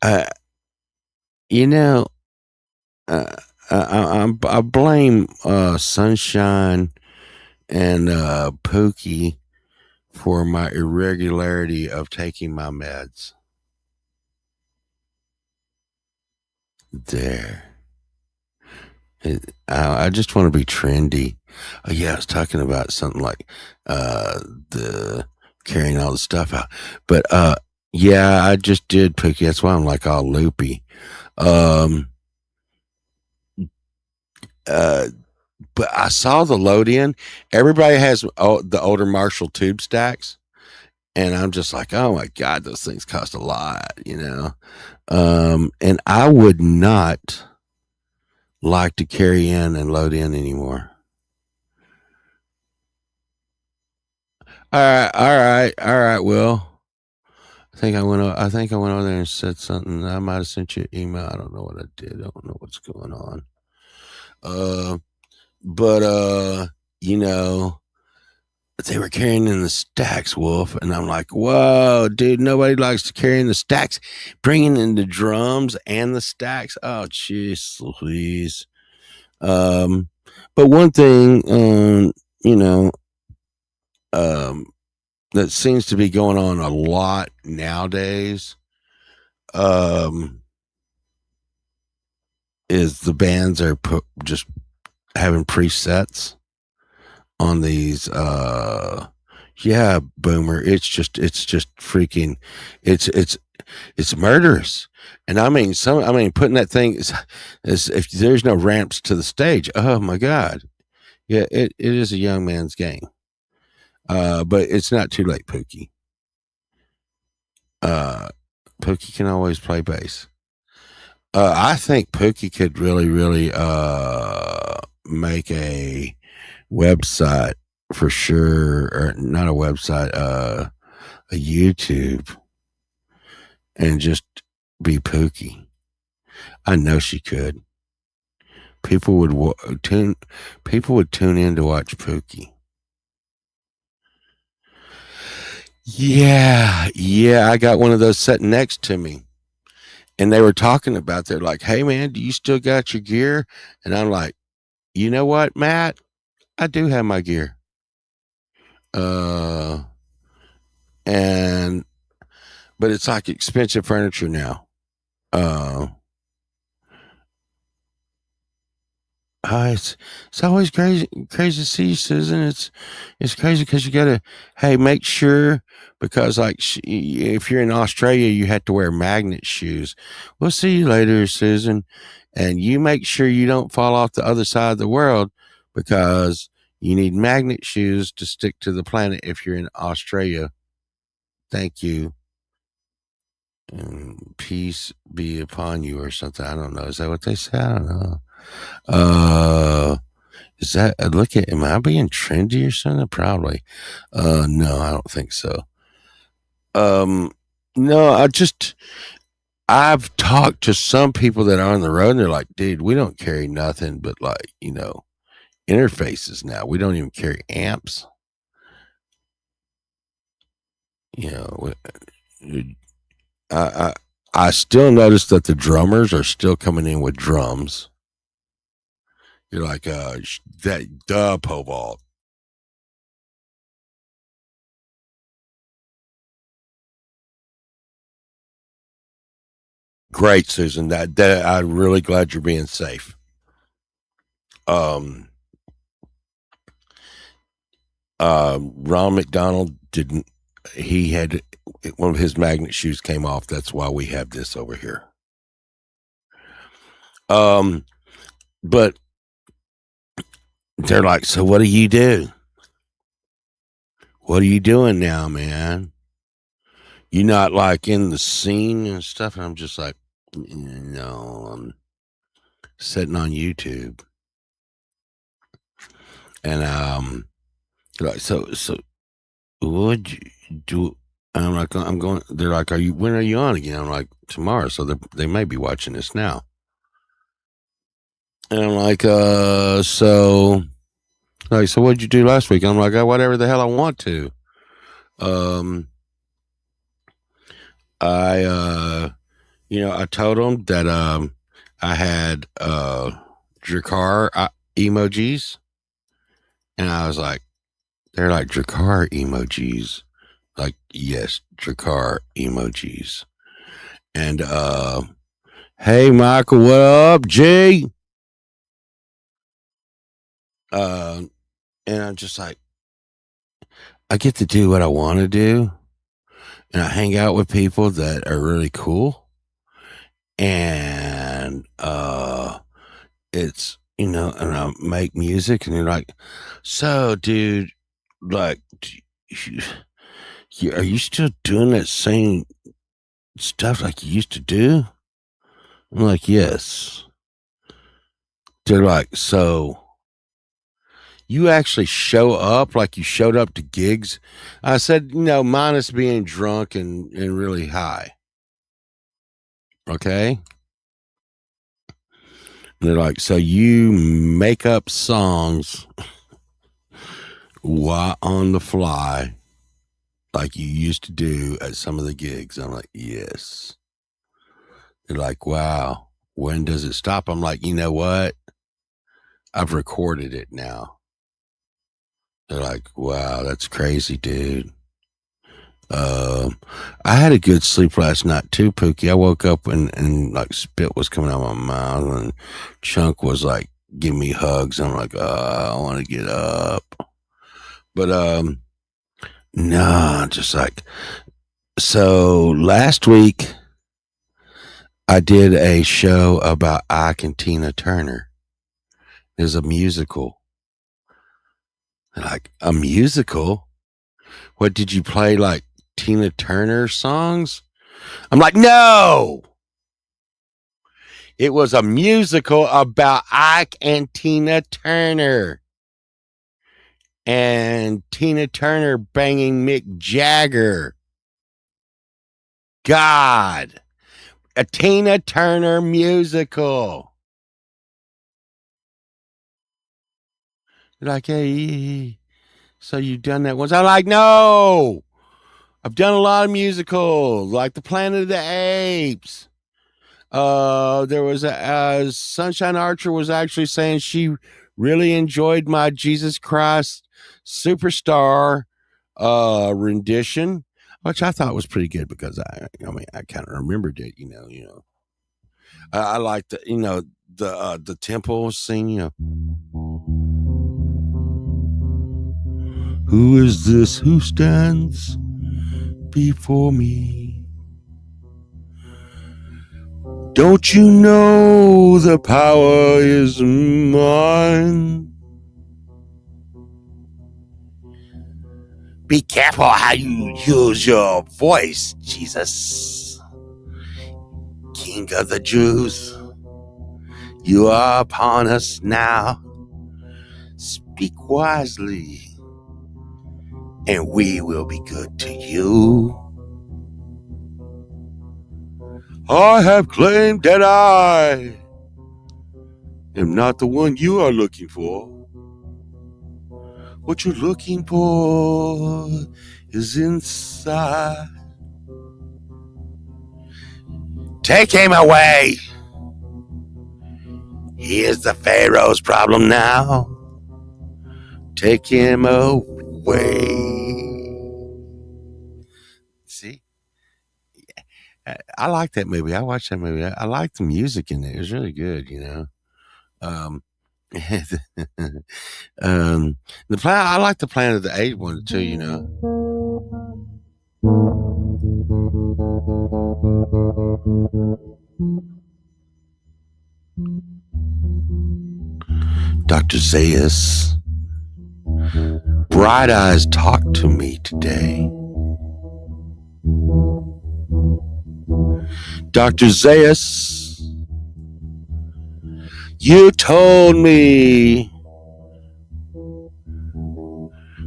Uh, you know, uh, I blame Sunshine and Pookie for my irregularity of taking my meds. There. I just want to be trendy. Yeah, I was talking about something like the carrying all the stuff out, but yeah, I just did Pookie. That's why I'm like all loopy. Um, uh, but I saw the load in. Everybody has the older Marshall tube stacks, and I'm just like, oh my God, those things cost a lot. And I would not like to carry in and load in anymore. All right. Will. I think I went over there and said something. I might have sent you an email. I don't know what I did. I don't know what's going on. Uh, but you know, they were carrying in the stacks, Wolf, and I'm like, whoa, dude, nobody likes to carry in the stacks. Bringing in the drums and the stacks. Oh, jeez, please. Um, but one thing, you know, um, that seems to be going on a lot nowadays, um, is the bands are just having presets on these. Yeah, Boomer. It's just freaking. It's it's murderous. And I mean, putting that thing is if there's no ramps to the stage, oh my God. Yeah, it is a young man's game. But it's not too late, Pookie. Uh, Pookie can always play bass. I think Pookie could really, really make a website for sure, or not a website, a YouTube, and just be Pookie. I know she could. People would tune. People would tune in to watch Pookie. Yeah, yeah. I got one of those sitting next to me, and they were talking about. They're like, "Hey, man, do you still got your gear?" And I'm like, "You know what, Matt? I do have my gear." Uh, and but it's like expensive furniture now. Uh, it's always crazy to see you, Susan. It's crazy because you gotta make sure because like if you're in Australia, you have to wear magnet shoes. We'll see you later, Susan, and you make sure you don't fall off the other side of the world because you need magnet shoes to stick to the planet if you're in Australia. Thank you. And peace be upon you or something. I don't know. Is that what they say? I don't know. Uh, is that look at? Am I being trendy or something? Probably. No, I don't think so. Um, no, I've talked to some people that are on the road, and they're like, "Dude, we don't carry nothing but like interfaces now. We don't even carry amps. You know, I I still notice that the drummers are still coming in with drums. You're like, that pole vault. Great, Susan. That I'm really glad you're being safe. Um, Ron McDonald didn't. He had one of his magnet shoes came off. That's why we have this over here. Um, but they're like, so what do you do? What are you doing now, man? You're not like in the scene and stuff. And I'm just like, no, I'm sitting on YouTube. And they're like, so would you do? And I'm like, I'm going. They're like, when are you on again? I'm like, tomorrow. So they may be watching this now. And I'm like, so what'd you do last week? I'm like, whatever the hell I want to. Um, I, I told them that, I had, Drakkar emojis. And I was like, they're like Drakkar emojis. Like, yes, Drakkar emojis. And, hey, Michael, what up, G? Uh, and I'm just like, I get to do what I want to do, and I hang out with people that are really cool, and it's and I make music, and they're like, so, dude, like, are you still doing that same stuff like you used to do? I'm like, yes. They're like, so you actually show up like you showed up to gigs? I said, minus being drunk and really high. Okay. And they're like, so you make up songs while on the fly like you used to do at some of the gigs? I'm like, yes. They're like, wow, when does it stop? I'm like, you know what? I've recorded it now. They're like, wow, that's crazy, dude. I had a good sleep last night too, Pookie. I woke up and like spit was coming out of my mouth, and Chunk was like giving me hugs. I'm like, I want to get up, but no, just like so. Last week, I did a show about Ike and Tina Turner. It was a musical. Like a musical? What did you play? Like Tina Turner songs? I'm like, no. It was a musical about Ike and Tina Turner. And Tina Turner banging Mick Jagger. God. A Tina Turner musical. They're like, hey, so you've done that once? I'm like, no. I've done a lot of musicals, like the Planet of the Apes. There was a Sunshine Archer was actually saying she really enjoyed my Jesus Christ Superstar rendition, which I thought was pretty good because I mean, I kind of remembered it, I like the temple scene, Who is this who stands before me? Don't you know the power is mine? Be careful how you use your voice, Jesus. King of the Jews, you are upon us now. Speak wisely, and we will be good to you. I have claimed that I am not the one you are looking for. What you're looking for is inside. Take him away. He is the Pharaoh's problem now. Take him away. See? I like that movie. I watched that movie. I like the music in it. It was really good, Um, the plan. I like the Planet of the Apes one too. Dr. Zaius, Bright Eyes talked to me today. Dr. Zaius, you told me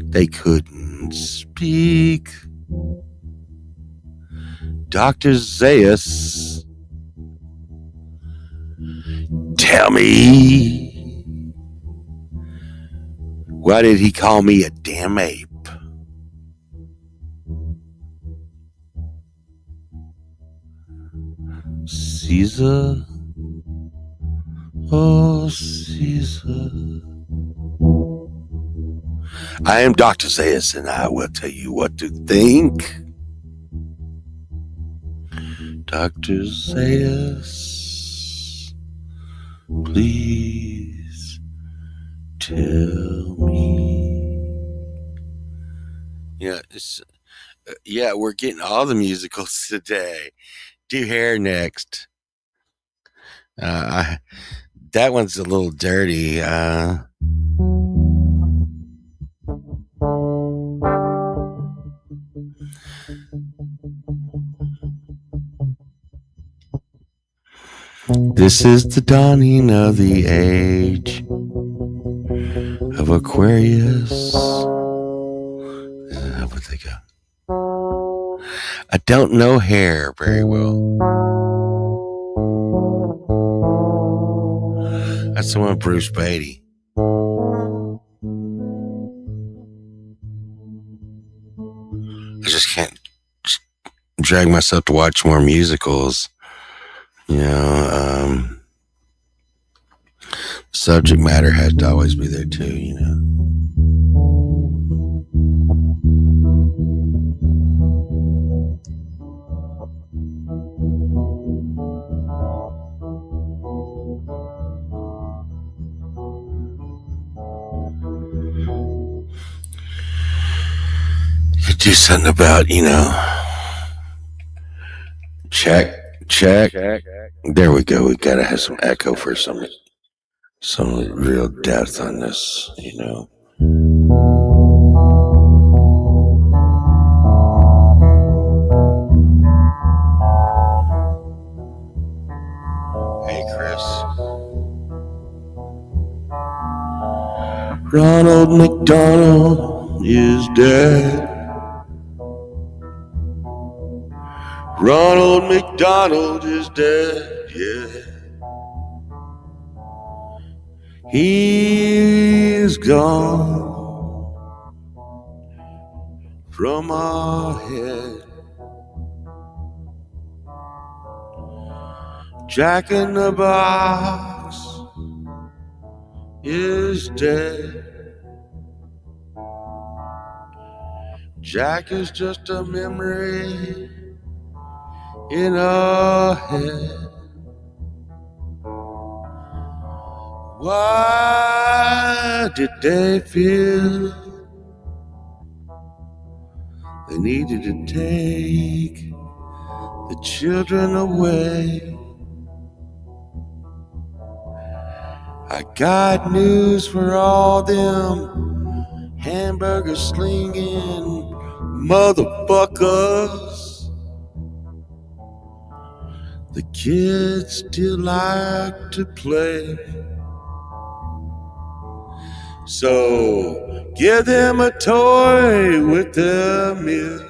they couldn't speak. Dr. Zaius, tell me, why did he call me a damn ape? Caesar, oh Caesar. I am Dr. Zaius, and I will tell you what to think. Dr. Zaius, please tell me. Yeah, we're getting all the musicals today. Do hair next. That one's a little dirty. This is the dawning of the age of Aquarius. What they go? I don't know hair very well. That's the one with Bruce Beatty. I just can't drag myself to watch more musicals. Subject matter has to always be there too, You do something about, check Check. There we go. We gotta have some echo for some real depth on this, you know. Hey, Chris. Ronald McDonald is dead. Ronald McDonald is dead, yeah. He's gone from our head. Jack in the Box is dead. Jack is just a memory in our head. Why did they feel they needed to take the children away? I got news for all them hamburger slinging motherfuckers. The kids still like to play. So give them a toy with the meal.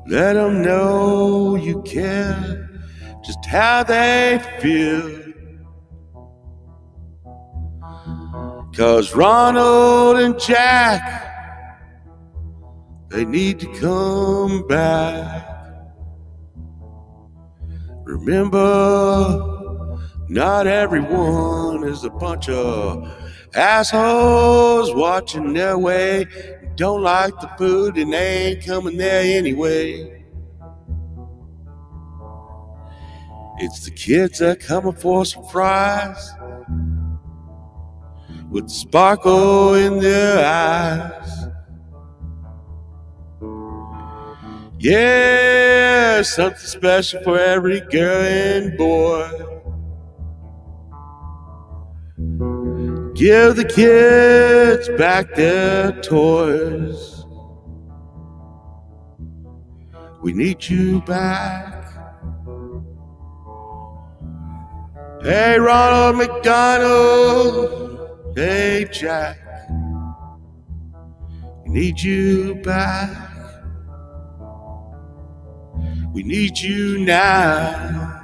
Let them know you care just how they feel. 'Cause Ronald and Jack, they need to come back. Remember, not everyone is a bunch of assholes watching their way. Don't like the food and they ain't coming there anyway. It's the kids that coming for some fries with sparkle in their eyes. Yeah, something special for every girl and boy. Give the kids back their toys. We need you back. Hey, Ronald McDonald. Hey, Jack. We need you back. We need you now.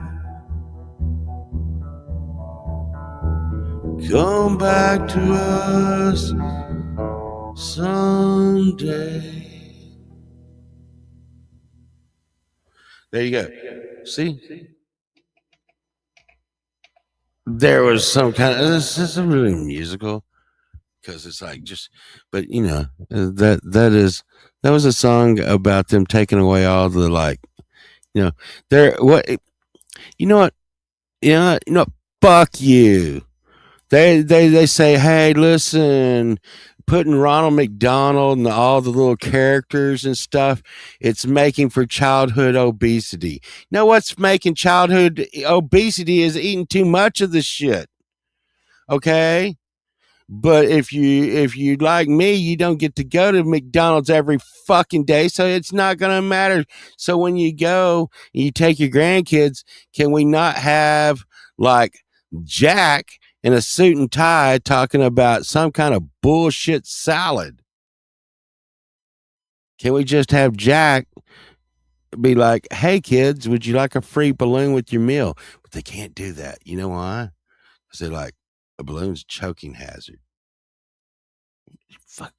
Come back to us someday. There you go. See? There was some kind of, this isn't really musical because it's like just, but you know, that was a song about them taking away all the like, you know, they're what, you know what, you know, fuck you. They say, hey, listen, putting Ronald McDonald and all the little characters and stuff, it's making for childhood obesity. You know what's making childhood obesity is eating too much of the shit. Okay? But if you like me, you don't get to go to McDonald's every fucking day, so it's not gonna matter. So when you go and you take your grandkids, can we not have like Jack in a suit and tie talking about some kind of bullshit salad? Can we just have Jack be like, hey kids, would you like a free balloon with your meal? But they can't do that. You know why? Because they're like, a balloon's a choking hazard. Fuck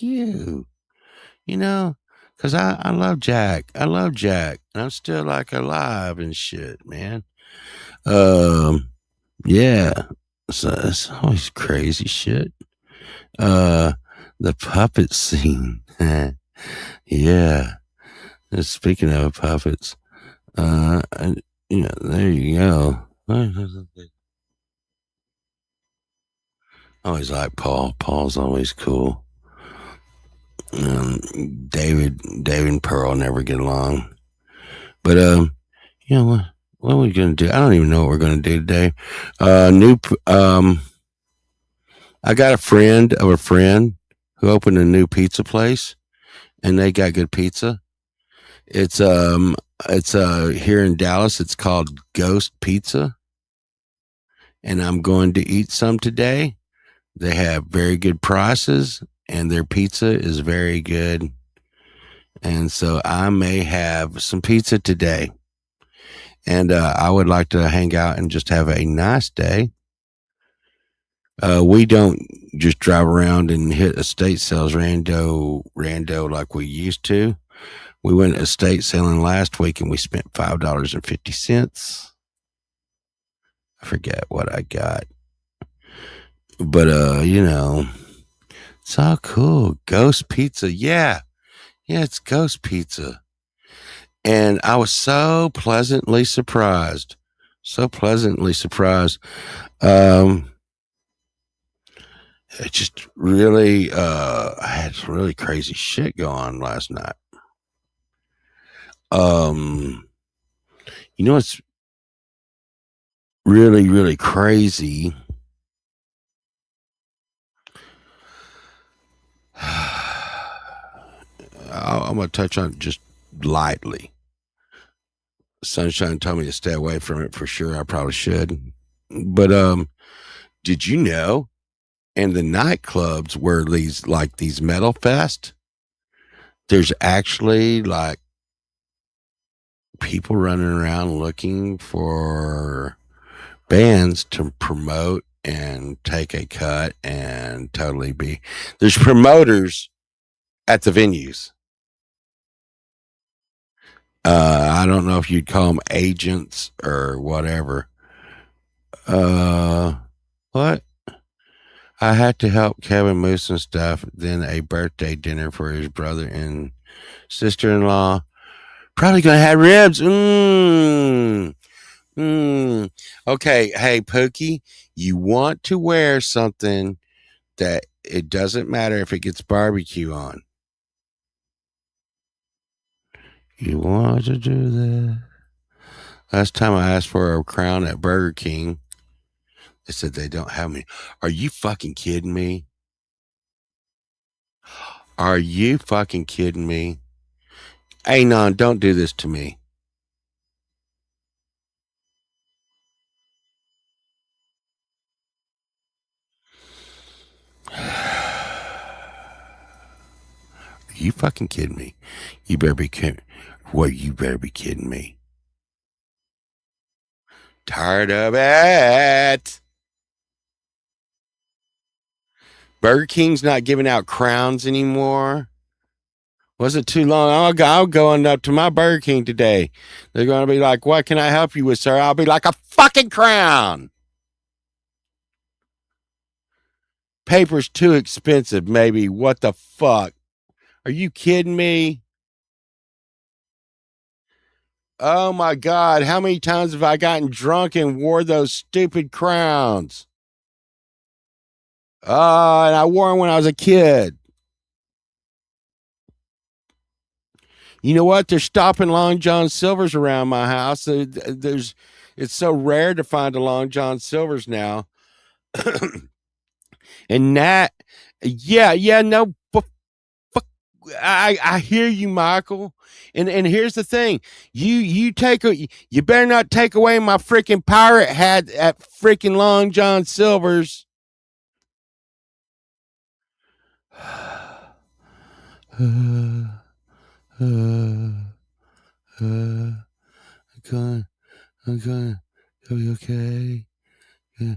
you. You know, because I love Jack. I love Jack. And I'm still like alive and shit, man. Yeah. So it's always crazy shit. Uh, the puppet scene. Yeah. Speaking of puppets, and, you know, there you go. Always like Paul. Paul's always cool. David and Pearl never get along. But you know what are we gonna do? I don't even know what we're gonna do today. New. I got a friend of a friend who opened a new pizza place, and they got good pizza. It's here in Dallas. It's called Ghost Pizza, and I'm going to eat some today. They have very good prices, and their pizza is very good. And so I may have some pizza today. And I would like to hang out and just have a nice day. We don't just drive around and hit estate sales rando like we used to. We went estate selling last week and we spent $5.50. I forget what I got, but it's all cool. Ghost Pizza, yeah, yeah, it's Ghost Pizza, and I was so pleasantly surprised, so pleasantly surprised. Um, it just really, I had really crazy shit going on last night. Um, you know, it's really, really crazy. I'm going to touch on it just lightly. Sunshine told me to stay away from it for sure. I probably should. But did you know in the nightclubs where these metal fest, there's actually like people running around looking for bands to promote and take a cut and totally be there's promoters at the venues. I don't know if you'd call them agents or whatever. What? I had to help Kevin move some stuff, then a birthday dinner for his brother and sister in law. Probably gonna have ribs. Okay, hey Pookie, you want to wear something that it doesn't matter if it gets barbecue on. You want to do that? Last time I asked for a crown at Burger King, they said they don't have me. Are you fucking kidding me? Are you fucking kidding me? Hey, non, don't do this to me. Are you fucking kidding me? You better be kidding. What? You better be kidding me. Tired of it. Burger King's not giving out crowns anymore. Wasn't too long. I'll going up to my Burger King today. They're going to be like, "What can I help you with, sir?" I'll be like, "A fucking crown." Paper's too expensive. Maybe. What the fuck? Are you kidding me? Oh my god! How many times have I gotten drunk and wore those stupid crowns? And I wore them when I was a kid. You know what? They're stopping Long John Silver's around my house. It's so rare to find a Long John Silver's now. And that, yeah, no, I hear you, Michael. And here's the thing: you better not take away my freaking pirate hat at freaking Long John Silver's. I'm going, I'll be okay. Yeah.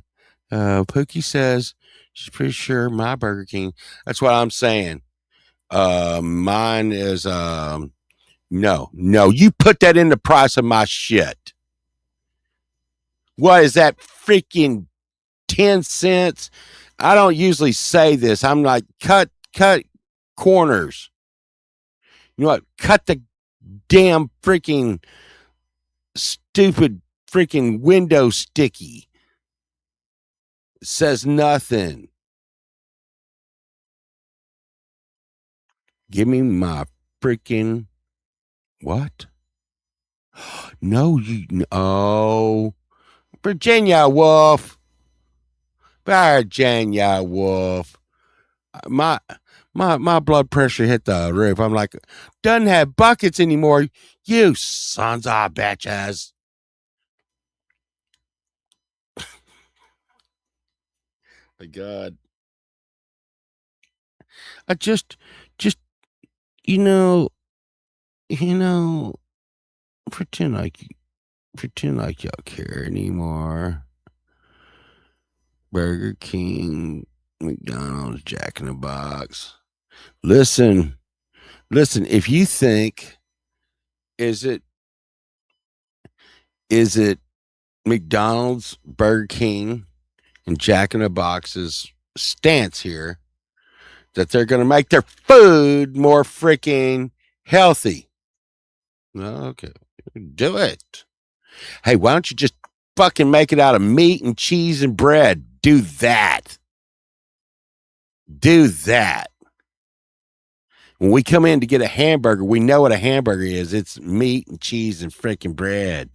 Pookie says she's pretty sure my Burger King. That's what I'm saying. Mine is no. You put that in the price of my shit. What is that freaking 10 cents? I don't usually say this. I'm like cut corners. You know what? Cut the damn freaking stupid freaking window sticky. It says nothing. Give me my freaking what? No, you. Oh, Virginia Wolf. Virginia Wolf. My my blood pressure hit the roof. I'm like, doesn't have buckets anymore. You sons of bitches. My God. I just you know, you know, pretend like y'all care anymore. Burger King, McDonald's, Jack in the Box. Listen, listen. If you think is it is it McDonald's, Burger King, and Jack in the Box's stance here that they're going to make their food more freaking healthy? No, okay, do it. Hey, why don't you just fucking make it out of meat and cheese and bread? Do that. Do that. When we come in to get a hamburger, we know what a hamburger is. It's meat and cheese and freaking bread.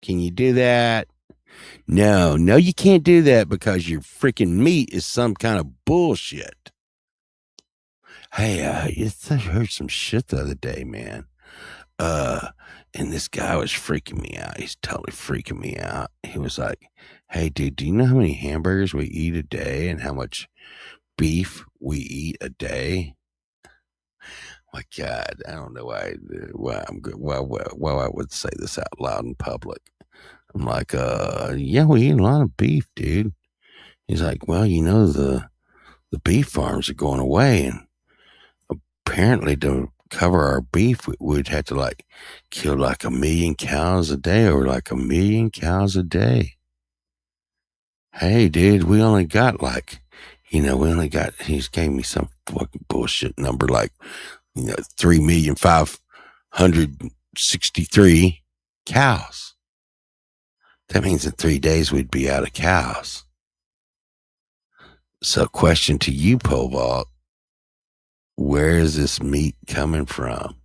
Can you do that? No, no, you can't do that because your freaking meat is some kind of bullshit. Hey, I heard some shit the other day, man. Uh, and this guy was freaking me out. He's totally freaking me out. He was like, "Hey, dude, do you know how many hamburgers we eat a day and how much beef we eat a day?" My God, I don't know why I'm good. Why I would say this out loud in public. I'm like, yeah, we eat a lot of beef, dude. He's like, well, the beef farms are going away, and apparently to cover our beef, we'd have to like kill like 1,000,000 cows a day, or like 1,000,000 cows a day. Hey, dude, we only got like, we only got. He just gave me some fucking bullshit number, like 3,563 cows. That means in 3 days we'd be out of cows. So, question to you, Pole Vault: where is this meat coming from?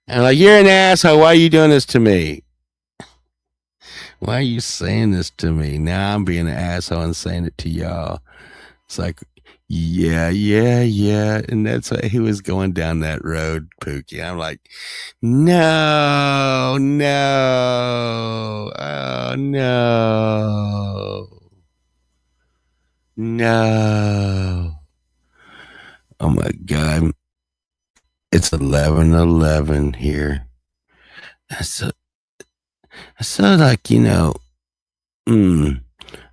And like, you're an asshole. Why are you doing this to me? Why are you saying this to me? Now I'm being an asshole and saying it to y'all. It's like, yeah, yeah, yeah. And that's why he was going down that road, Pookie. I'm like, no, no, oh, no, no. Oh my God. It's 11:11 here. So, so like, I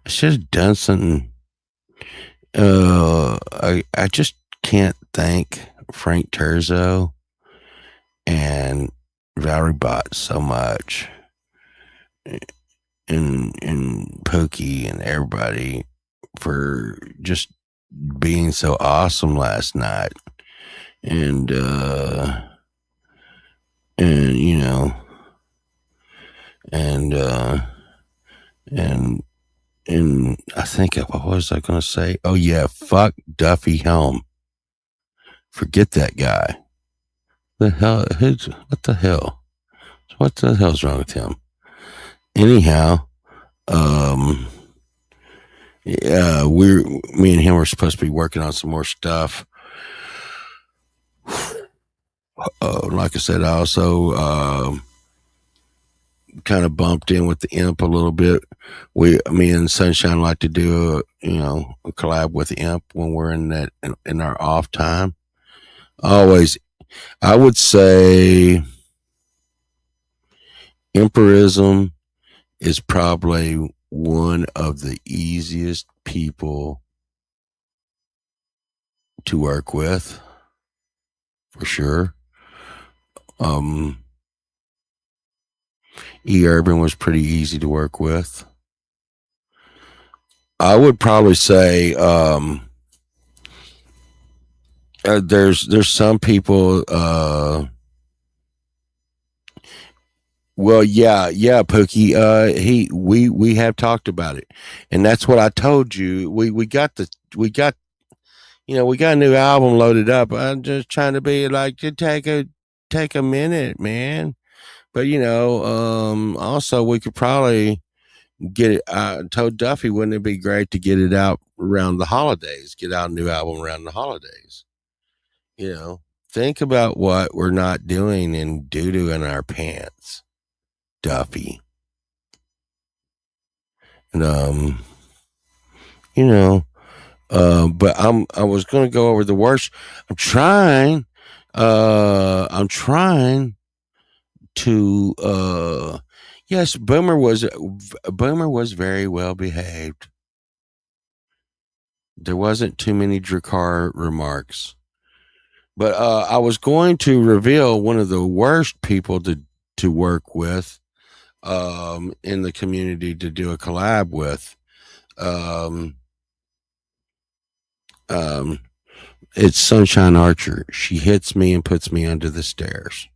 should have done something. I just can't thank Frank Terzo and Valerie Bott so much, and Pokey and everybody for just being so awesome last night, and and and and and I think what was I going to say? Oh yeah, fuck Duffy Helm. Forget that guy. The hell? What the hell? What the hell's wrong with him? Anyhow, um, yeah, me and him were supposed to be working on some more stuff. Like I said, I also kind of bumped in with the Imp a little bit. Me and Sunshine like to do a collab with the Imp when we're in our off time. Always, I would say, Empirism is probably one of the easiest people to work with, for sure. Urban was pretty easy to work with. I would probably say there's some people. Well, yeah, Pookie. We have talked about it, and that's what I told you. We got we got a new album loaded up. I'm just trying to be like to take a take a minute, man. But also we could probably get it. I told Duffy, wouldn't it be great to get it out around the holidays? Get out a new album around the holidays. You know, think about what we're not doing and doo doo in our pants, Duffy. And you know, but I was gonna go over the worst. I'm trying. I'm trying to. Yes, Boomer was very well behaved. There wasn't too many Drakkar remarks. But I was going to reveal one of the worst people to work with in the community to do a collab with. Um, um, it's Sunshine Archer. She hits me and puts me under the stairs.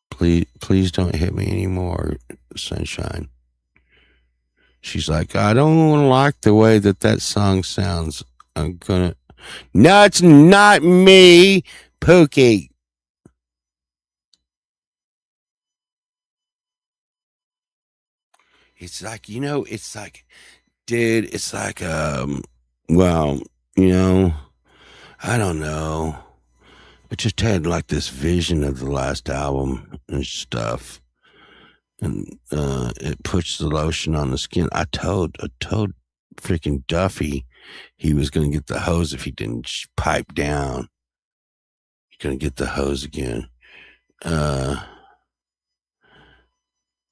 Please don't hit me anymore, Sunshine. She's like, I don't like the way that song sounds. I'm gonna. No, it's not me, Pookie. It's like, it's like, dude, it's like, well, you know, I don't know. I just had like this vision of the last album and stuff. And it puts the lotion on the skin. I told freaking Duffy he was going to get the hose if he didn't pipe down. He's going to get the hose again.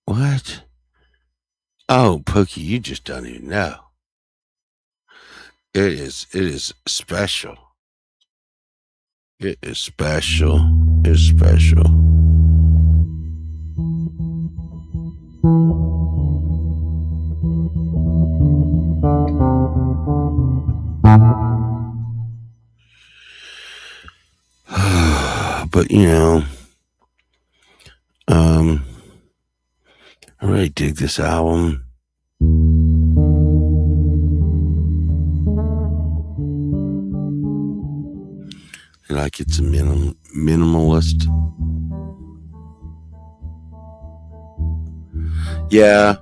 What? Oh, Pookie, you just don't even know. It is special. It is special. It's special. But um, I really dig this album. Like it's a minimalist. Yeah,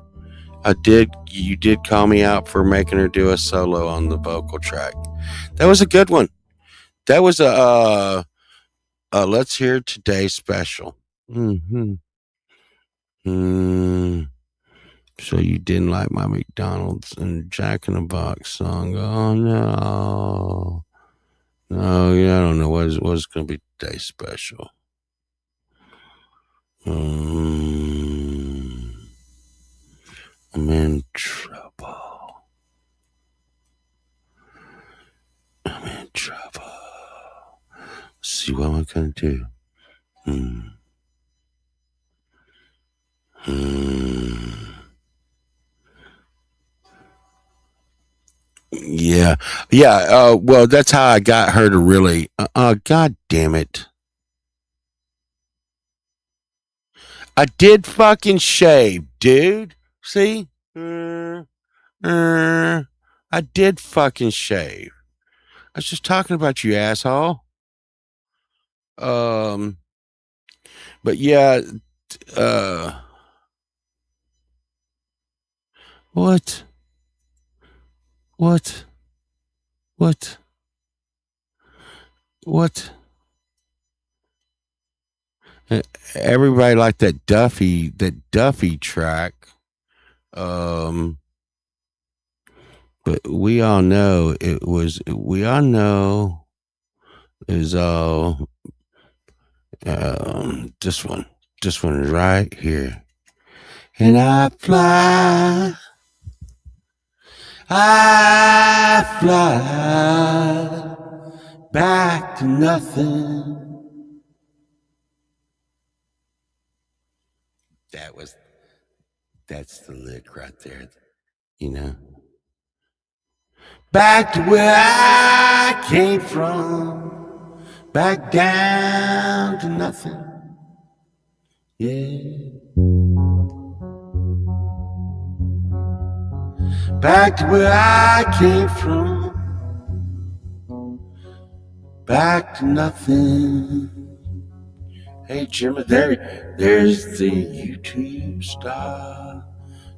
I did. You did call me out for making her do a solo on the vocal track. That was a good one. That was a Let's Hear It Today special. Mm-hmm. So you didn't like my McDonald's and Jack in the Box song? Oh no, no, yeah, I don't know what's going to be today's special. I'm in trouble. I'm in trouble. Let's see what am I gonna do. Yeah, yeah. Well, that's how I got her to really. God damn it! I did fucking shave, dude. See? I did fucking shave. I was just talking about you, asshole. Um, but yeah, uh, what? What? What? What? Everybody liked that Duffy track. Um, but we all know it was. We all know it was all. This one. This one right here. And I fly back to nothing. That's the lick right there, you know. Back to where I came from, back down to nothing. Yeah. Back to where I came from. back to nothing. Hey Jimmy, there's the YouTube star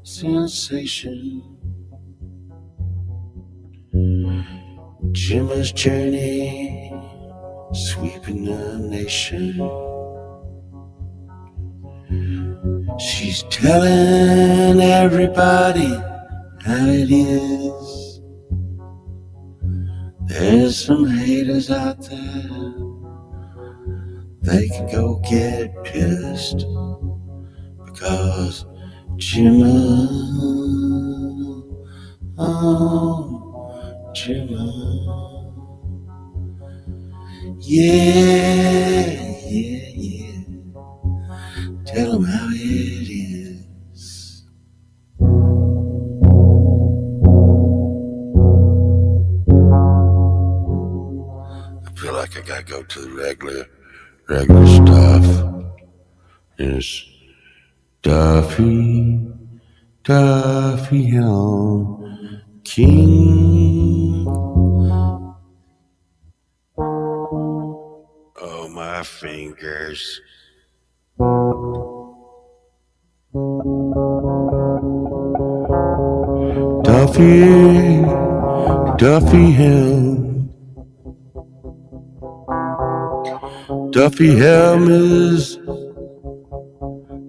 sensation. Jimmy's journey sweeping the nation. She's telling everybody how it is. There's some haters out there, they can go get pissed because Jimmy, oh Jimmy, yeah, yeah, yeah. Tell them how it is. I feel like I gotta go to the regular stuff. Is Duffy Helm King. Oh, my fingers. Duffy Helm. Duffy Helm is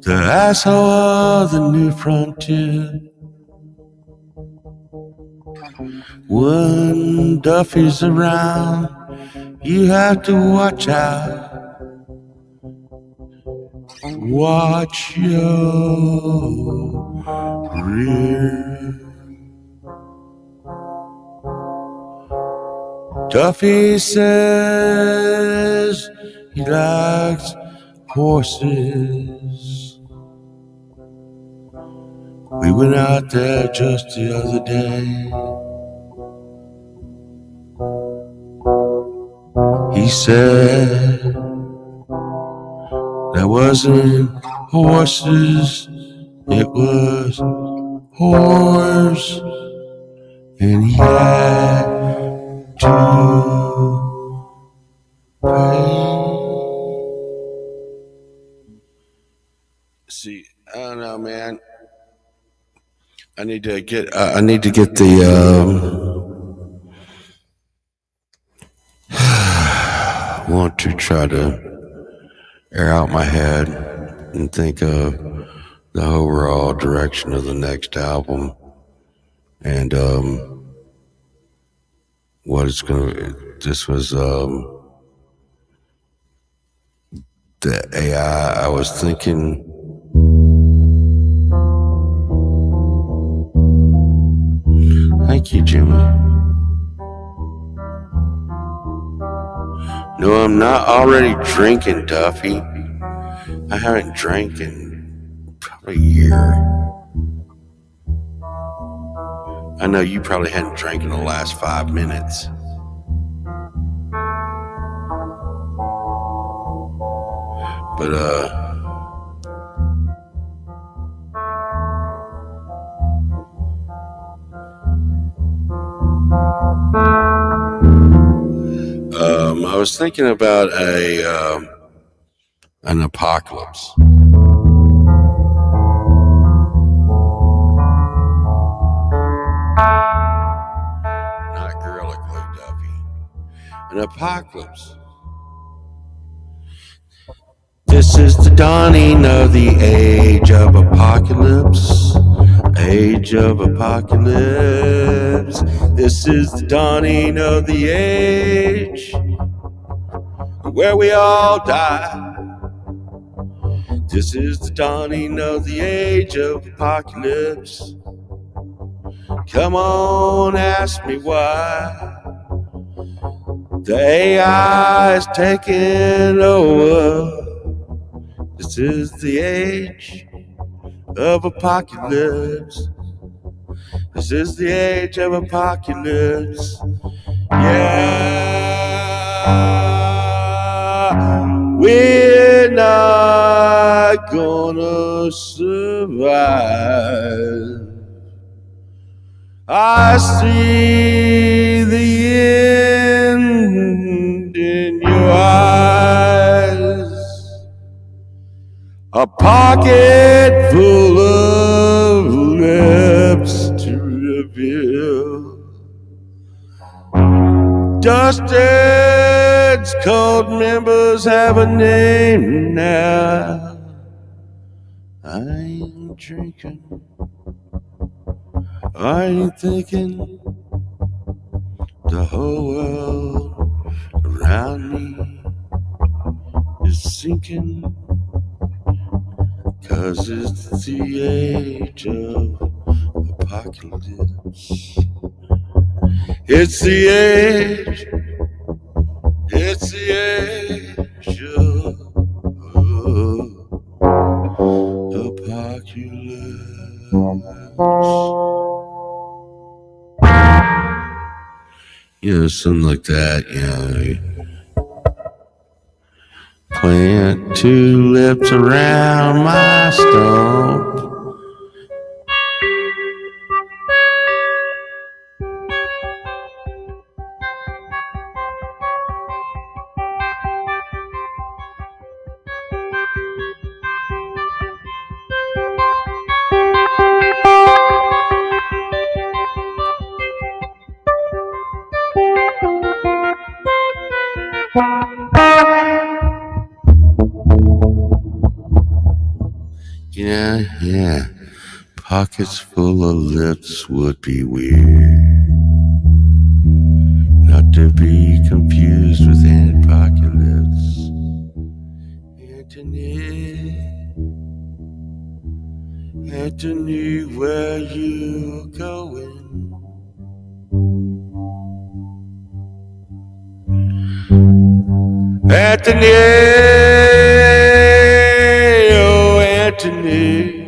the asshole of the new frontier. When Duffy's around, you have to watch out. Watch your rear. Duffy says he likes horses. We went out there just the other day. He said there wasn't horses, it was horse, and he had to pay. See, I don't know, man. I need to get the want to try to air out my head and think of the overall direction of the next album and what it's gonna. This was the AI I was thinking. Thank you, Jimmy. No, I'm not already drinking, Duffy. I haven't drank in probably a year. I know you probably hadn't drank in the last 5 minutes. But I was thinking about an apocalypse. Not Gorilla Glue, Duffy. An apocalypse. This is the dawning of the age of apocalypse. Age of apocalypse. This is the dawning of the age where we all die. This is the dawning of the age of apocalypse. Come on, ask me why. The AI is taking over. This is the age of apocalypse. This is the age of apocalypse. Yeah, we're not gonna survive. I see the end A pocket full of lips to reveal. Dusted's cold members have a name now. I ain't drinking, I ain't thinking. The whole world around me is sinking, 'cause it's the age of apocalypse. It's the age, it's the age of apocalypse. Something like that, Plant tulips around my stump. Yeah. Pockets full of lips would be weird. Not to be confused with apocalypse. Anthony, where you going? Anthony, oh Anthony.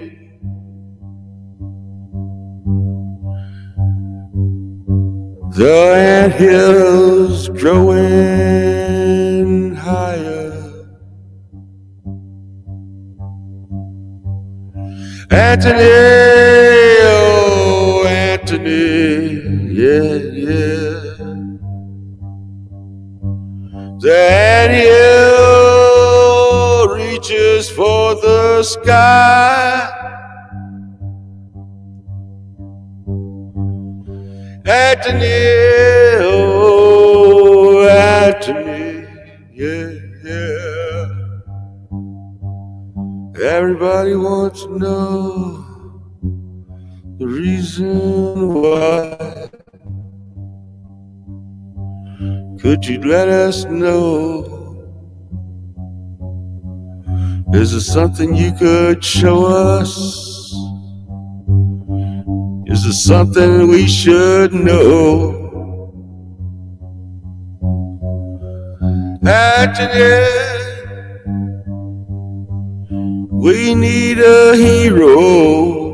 The anthills growing higher. Anthony, oh Anthony, yeah. The anthill reaches for the sky. Anthony, oh Anthony, yeah. Everybody wants to know the reason why. Could you let us know? Is there something you could show us? Is there something we should know? Anthony, we need a hero.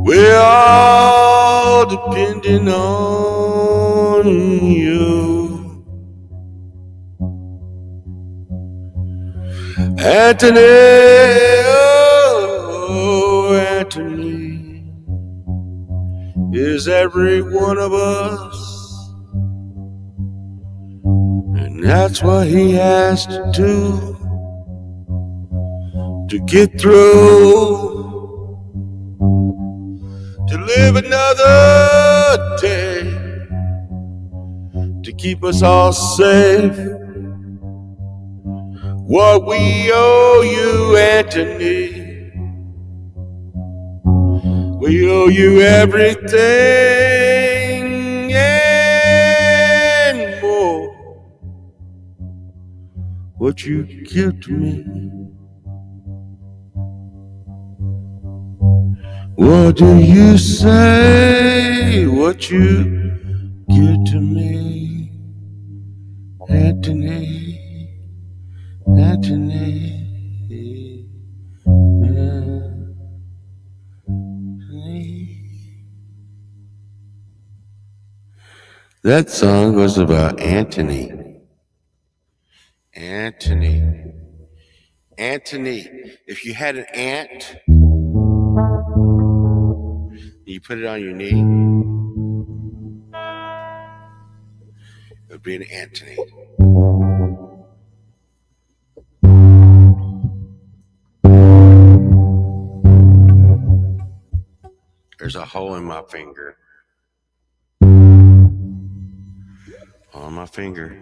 We're all depending on you. Anthony, oh Anthony, is every one of us. And that's what he has to do to get through, to live another day, to keep us all safe. What we owe you, Anthony, we owe you everything and more. What you give to me, what do you say? What you give to me, Anthony, Anthony. That song was about Anthony. Anthony. If you had an ant, you put it on your knee, it would be an Anthony. There's a hole in my finger. On my finger.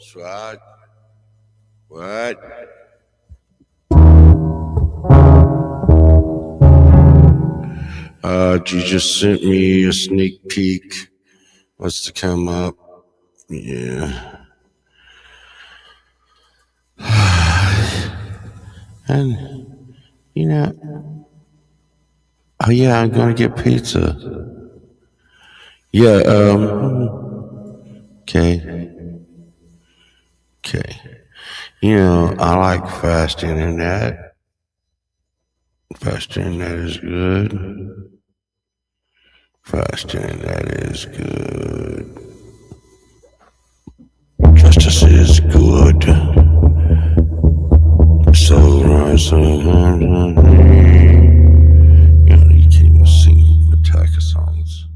Swat. What? You just sent me a sneak peek. What's to come up? Yeah. And, you know, oh yeah, I'm gonna get pizza. Yeah, okay. Okay. You know, I like fast internet. Fast internet is good. Fast internet is good. Justice is good. So, you know, you can't even sing Metallica songs.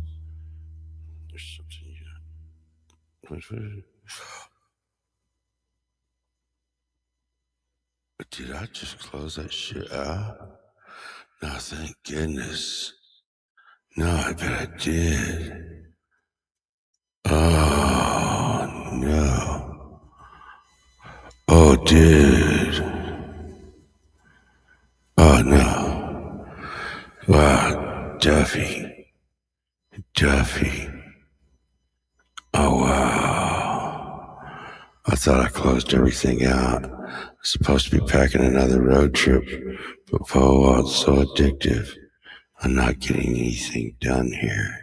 There's something. Did I just close that shit out? No, thank goodness. No, I bet I did. Oh, no. Oh, dude. Oh, no. Wow, Duffy. Duffy. Oh, wow. I thought I closed everything out. I was supposed to be packing another road trip, but oh, it's so addictive. I'm not getting anything done here.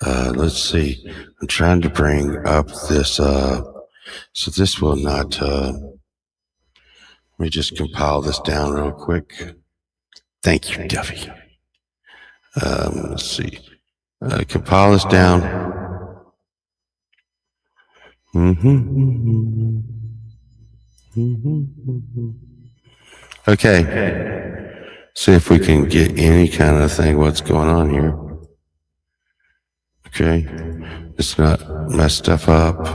Let's see. I'm trying to bring up this, so this will not, let me just compile this down real quick. Thank you, Duffy. Let's see. Compile this down. Okay. See if we can get any kind of thing what's going on here. Okay. It's not mess stuff up.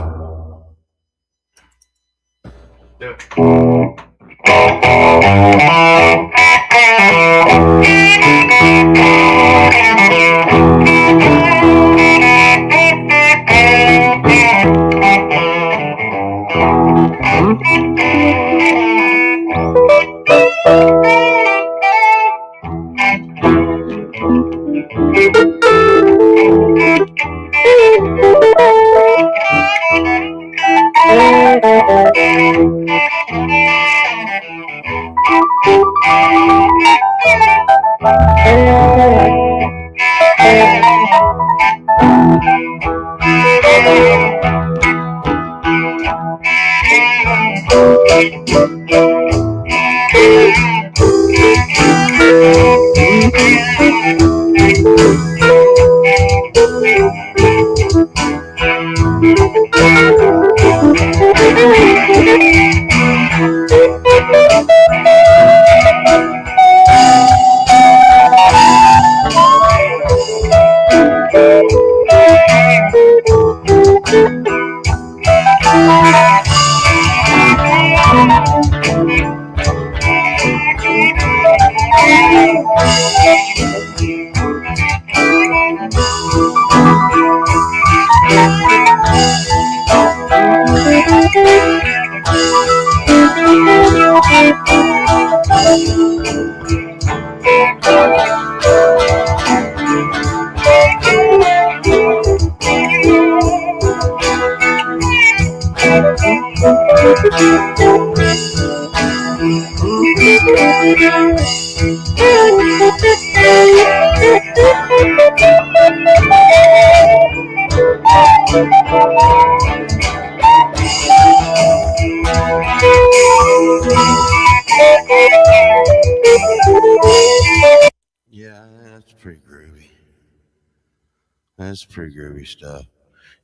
That's pretty groovy stuff.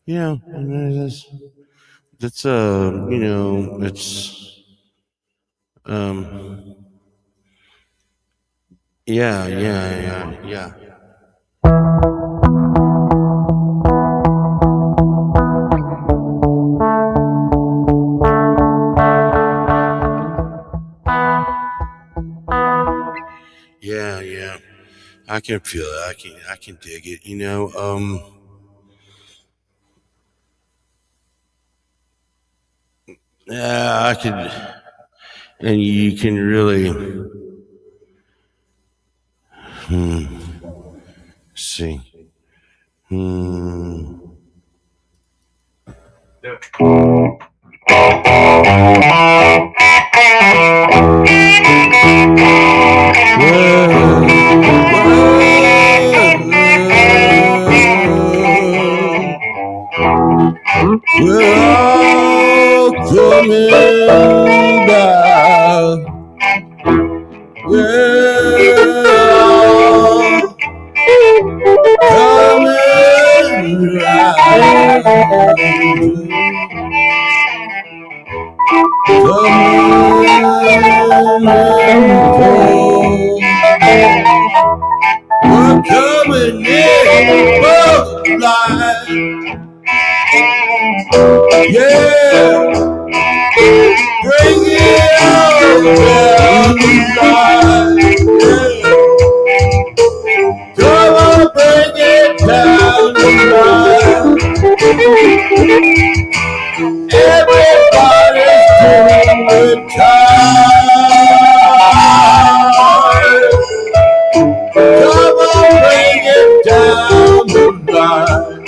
And that's it's um yeah. Yeah. I can feel it. I can dig it. Yeah, I could, and you can really see. Hmm. We're all coming back. We're all coming round. Coming home. We're coming in both lines. Yeah, bring it on down the line. Yeah, come on, bring it down the line. Everybody's doing good time. Come on, bring it down the line.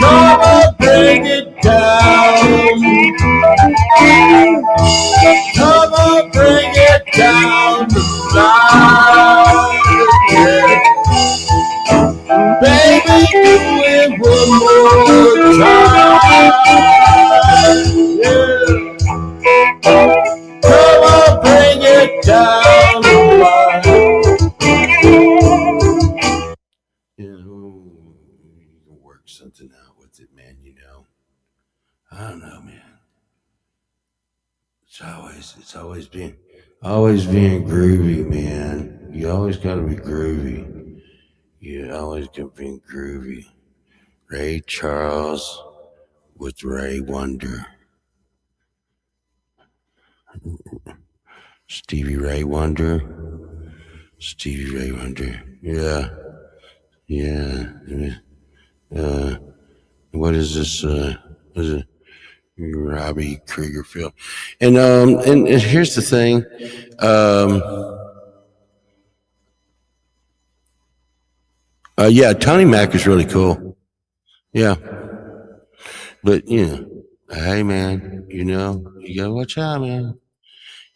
Come on, bring it down. Come on, bring it down the line. Yeah. Baby, do it one more time. Yeah. Come on, bring it down the line. You can work something out with it, man. I don't know, man. It's always being groovy, man. You always gotta be groovy. You always gotta be groovy. Ray Charles with Ray Wonder. Stevie Ray Wonder. Stevie Ray Wonder. Yeah. Yeah. Uh, what is this? What is it? Robbie Kriegerfield. And here's the thing. Um, yeah, Tony Mac is really cool. Yeah, but hey man, you gotta watch out, man.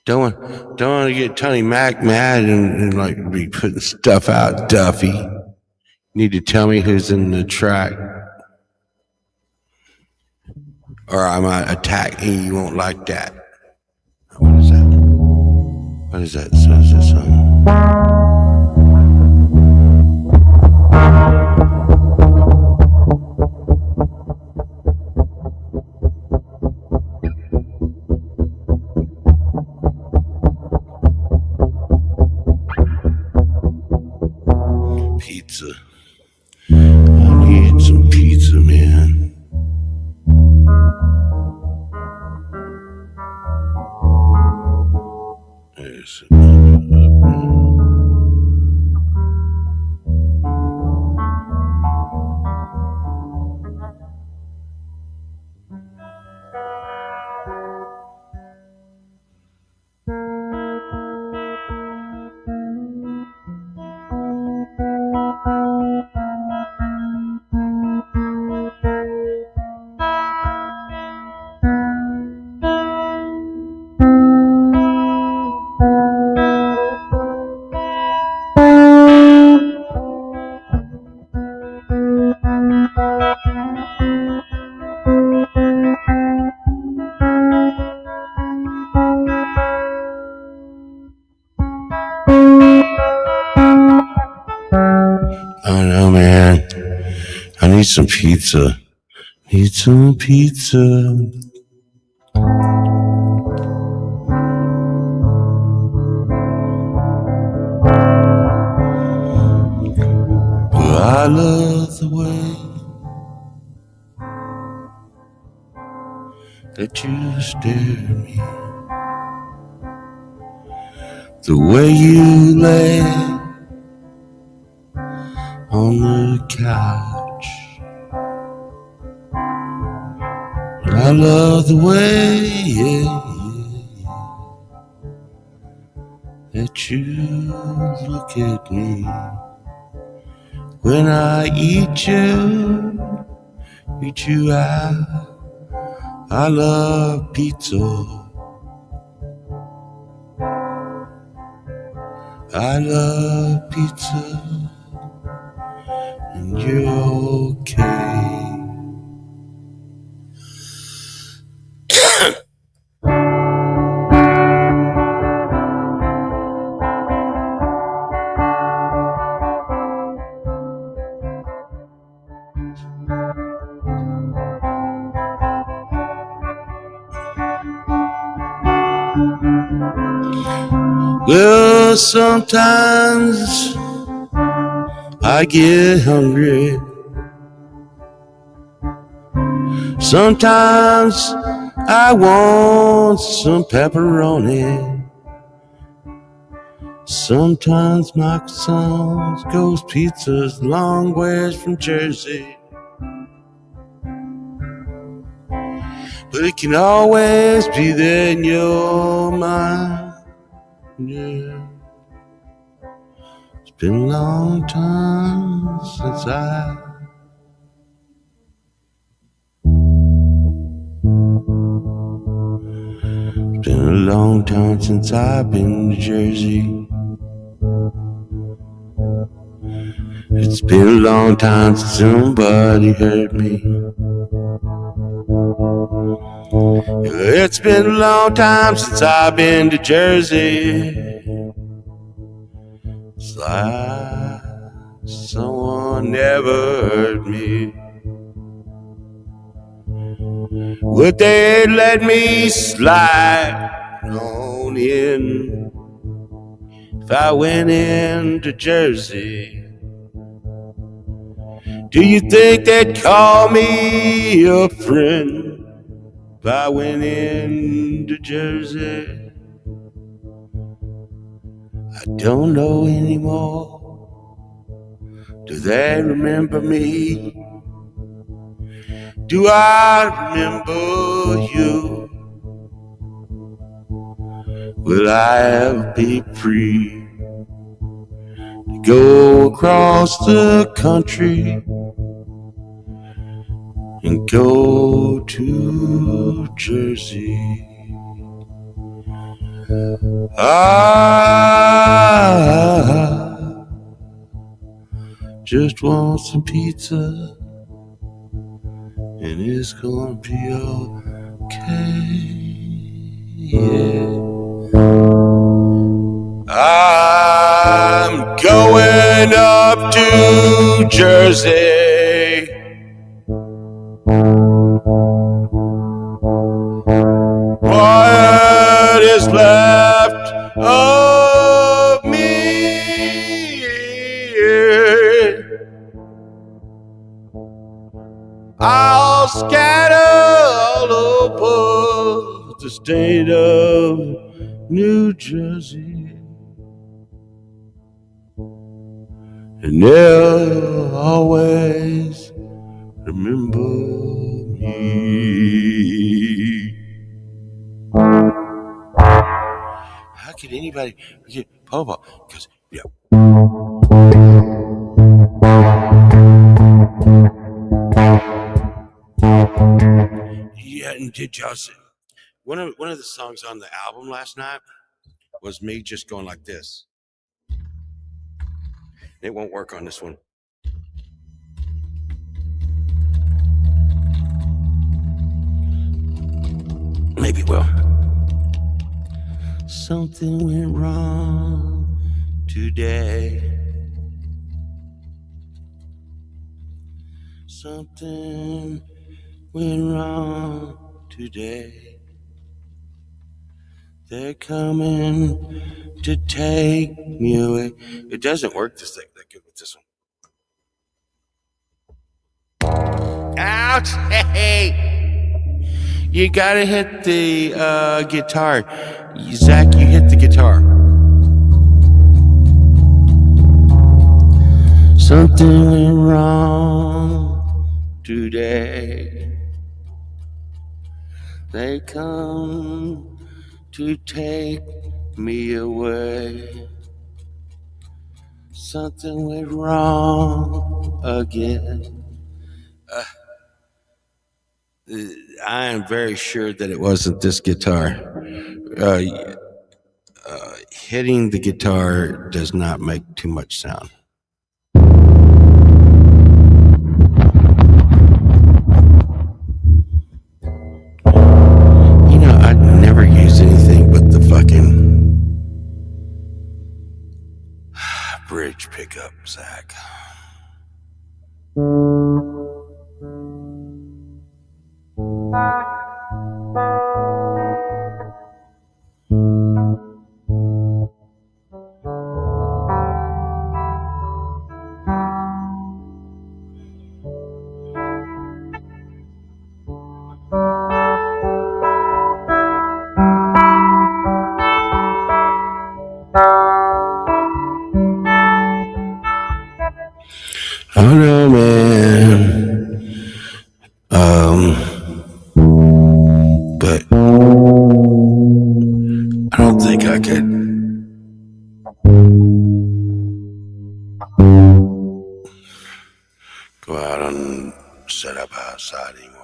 Don't want to get Tony Mac mad and like be putting stuff out, Duffy. You need to tell me who's in the track, or I might attack you. You won't like that. What is that? What is that? So is this pizza? I need some pizza, man. There's some pizza. Need some pizza. Well, I love the way that you stare at me, the way you lay on the couch. I love the way, that you look at me when I eat you out. I love pizza. I love pizza, and you're okay. Well, sometimes I get hungry. Sometimes I want some pepperoni. Sometimes my son goes pizzas long ways from Jersey. But it can always be there in your mind. Yeah. It's been a long time since It's been a long time since I've been to Jersey. It's been a long time since somebody hurt me. It's been a long time since I've been to Jersey. It's like someone never hurt me. Would they let me slide on in if I went into Jersey? Do you think they'd call me a friend if I went into Jersey? I don't know anymore. Do they remember me? Do I remember you? Will I ever be free to go across the country and go to Jersey? I just want some pizza, and it's gonna be okay. Yeah. I'm going up to Jersey. What is left of me? I'll scatter all over the state of New Jersey, and they'll always remember me. How could anybody forget Popo? Because, yeah. Yeah, and did y'all see one of the songs on the album last night was me just going like this. It won't work on this one. Maybe it will. Something went wrong today. Something went wrong today. They're coming to take me away. It doesn't work this thing that good with this one. Ouch! Hey! You gotta hit the guitar. Zach, you hit the guitar. Something went wrong today. They come to take me away. Something went wrong again. I am very sure that it wasn't this guitar. Uh, Hitting the guitar does not make too much sound. You know, I'd never use anything but the fucking bridge pickup, Zach. I don't know, man. But I don't think I could go out and set up outside anymore.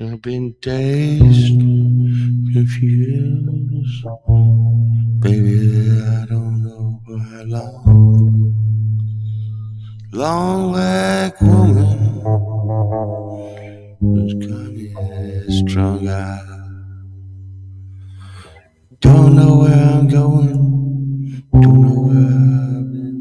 I've been dazed, confused, baby. I don't know for how long. Long black woman who's kinda strung out. Don't know where I'm going. Don't know where I've been.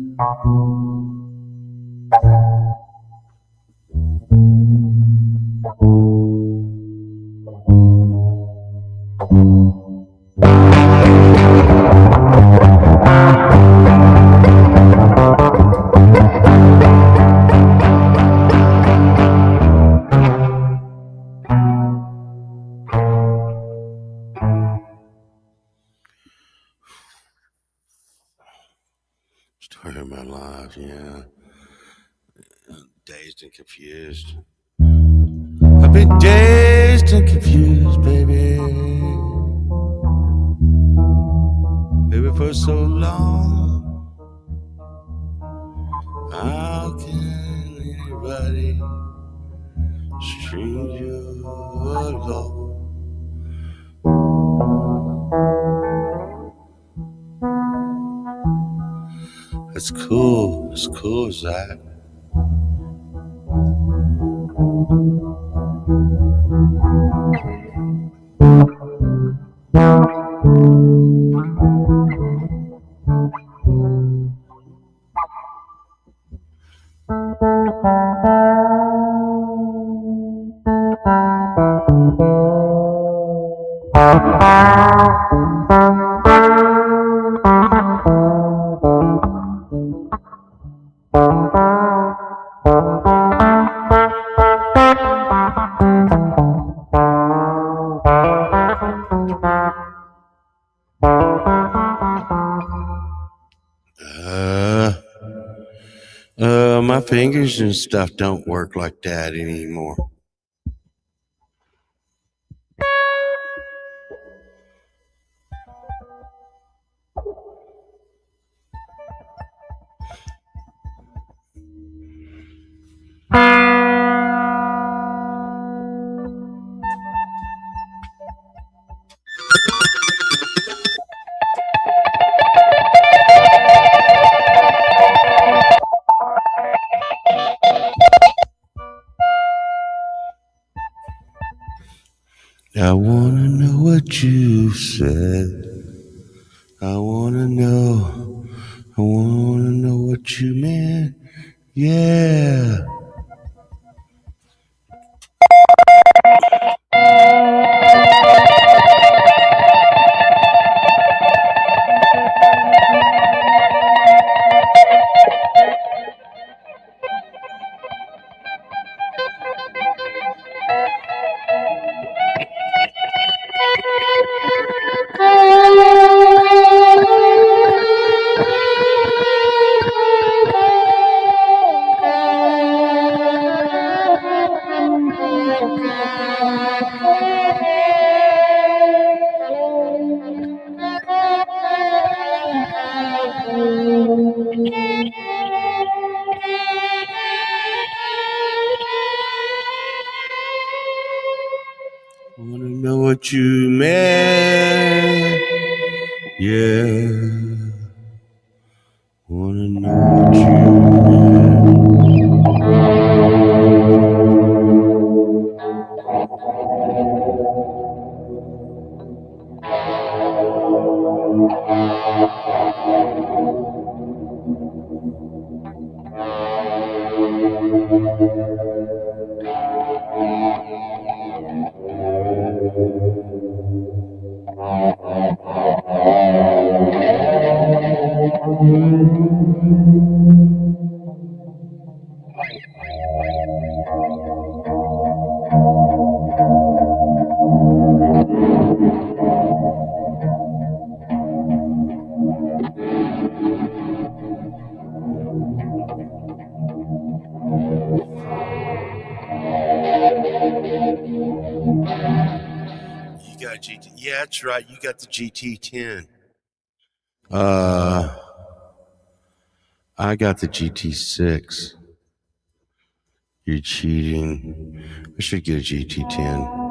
Story of my life, yeah. Dazed and confused. I've been dazed and confused, baby. Baby, for so long. How can anybody string you along? It's cool. It's cool, Zach. My fingers and stuff don't work like that anymore. I wanna know what you said. I wanna know. I wanna know what you meant. Yeah. Wanna know what you meant? Yeah. Wanna know what you You got GT. Yeah, that's right. You got the GT10. Uh, I got the GT6. You're cheating. I should get a GT10.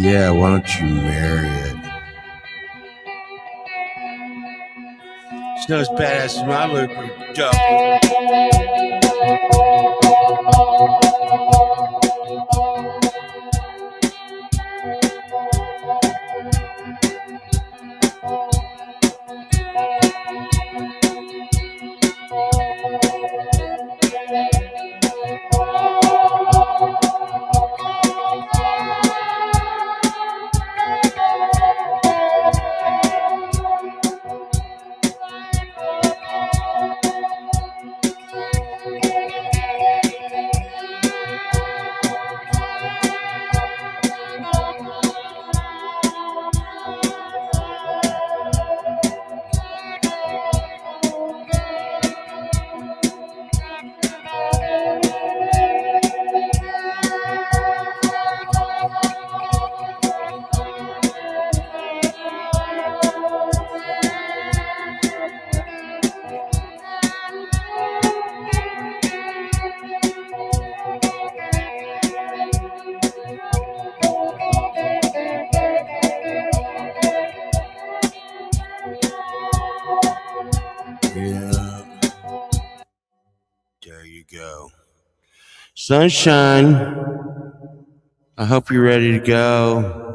Yeah, why don't you marry it? It's not as badass as my look, dope. Yeah, there you go. Sunshine, I hope you're ready to go.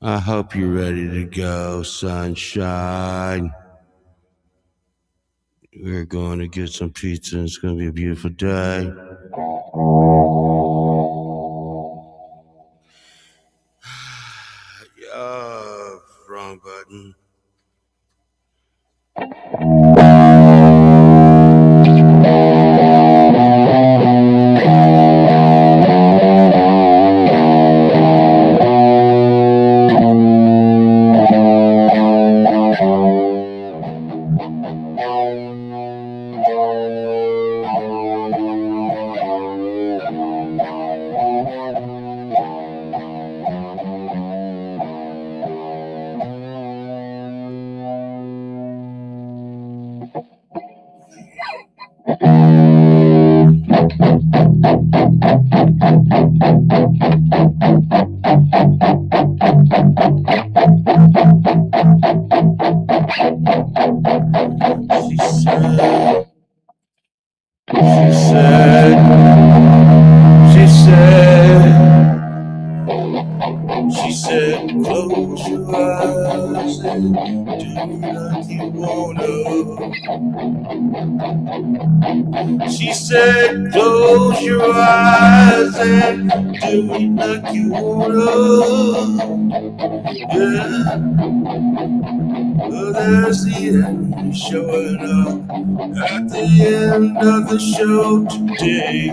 I hope you're ready to go, sunshine. We're going to get some pizza. It's going to be a beautiful day. Wrong button. She said, close your eyes and do like you wanna. She said, close your eyes and do like you wanna. Yeah, well, there's the end showing up at the end of the show today.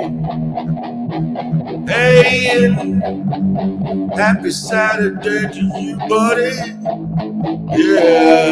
Hey, and happy Saturday to you, buddy. Yeah.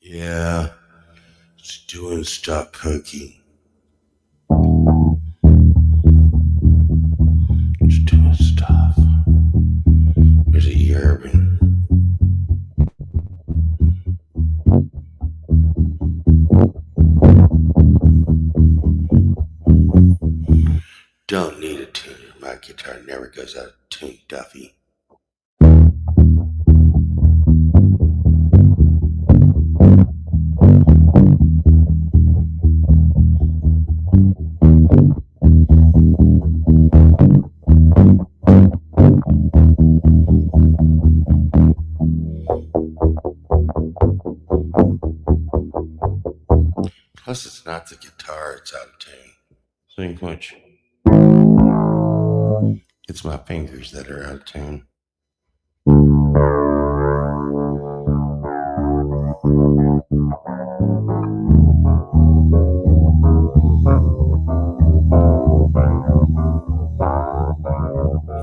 Yeah, it's doing stuff cooking. It's doing stuff. There's a urban. Don't need a tuner. My guitar never goes out of tune, Duffy. Plus, it's not the guitar, it's out of tune. Think much. It's my fingers that are out of tune.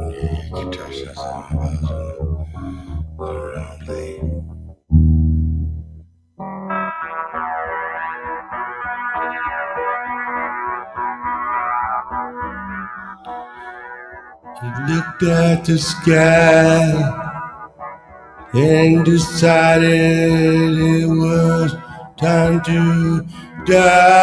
Yeah, guitar says around play. He looked at the sky and decided it was time to die.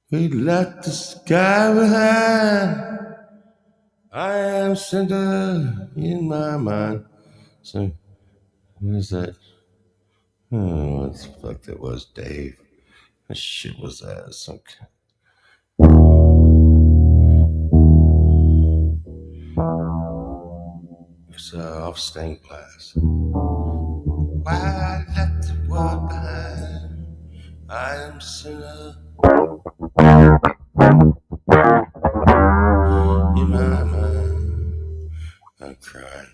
He left the sky behind. I am center in my mind. So, what is that? Oh, what the fuck that was, Dave? What shit was that? It's off stained glass. Why I left the world behind? I am sinner in my mind. I'm crying.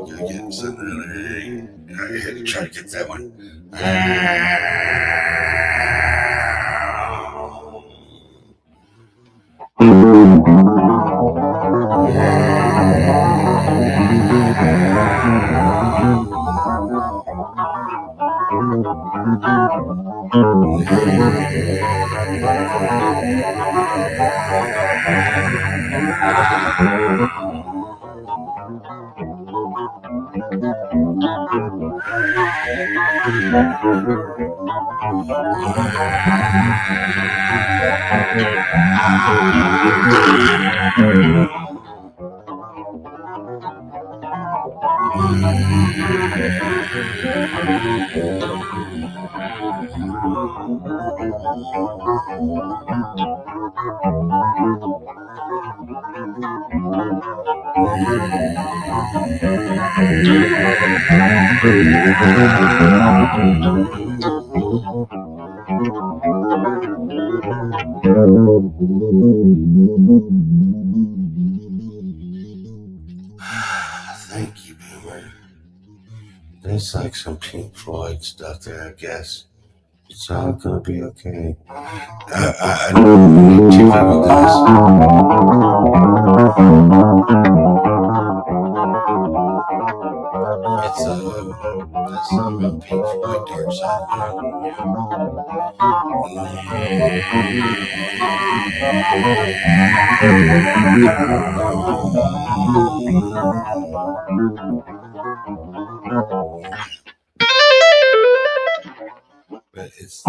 Gotta get something. I had to try to get that one. Thank you, Boomer. There's like some Pink Floyd stuff there, I guess. It's all gonna be okay. I need two people, guys. It's that's some Pink Floyd Dark Side. But it's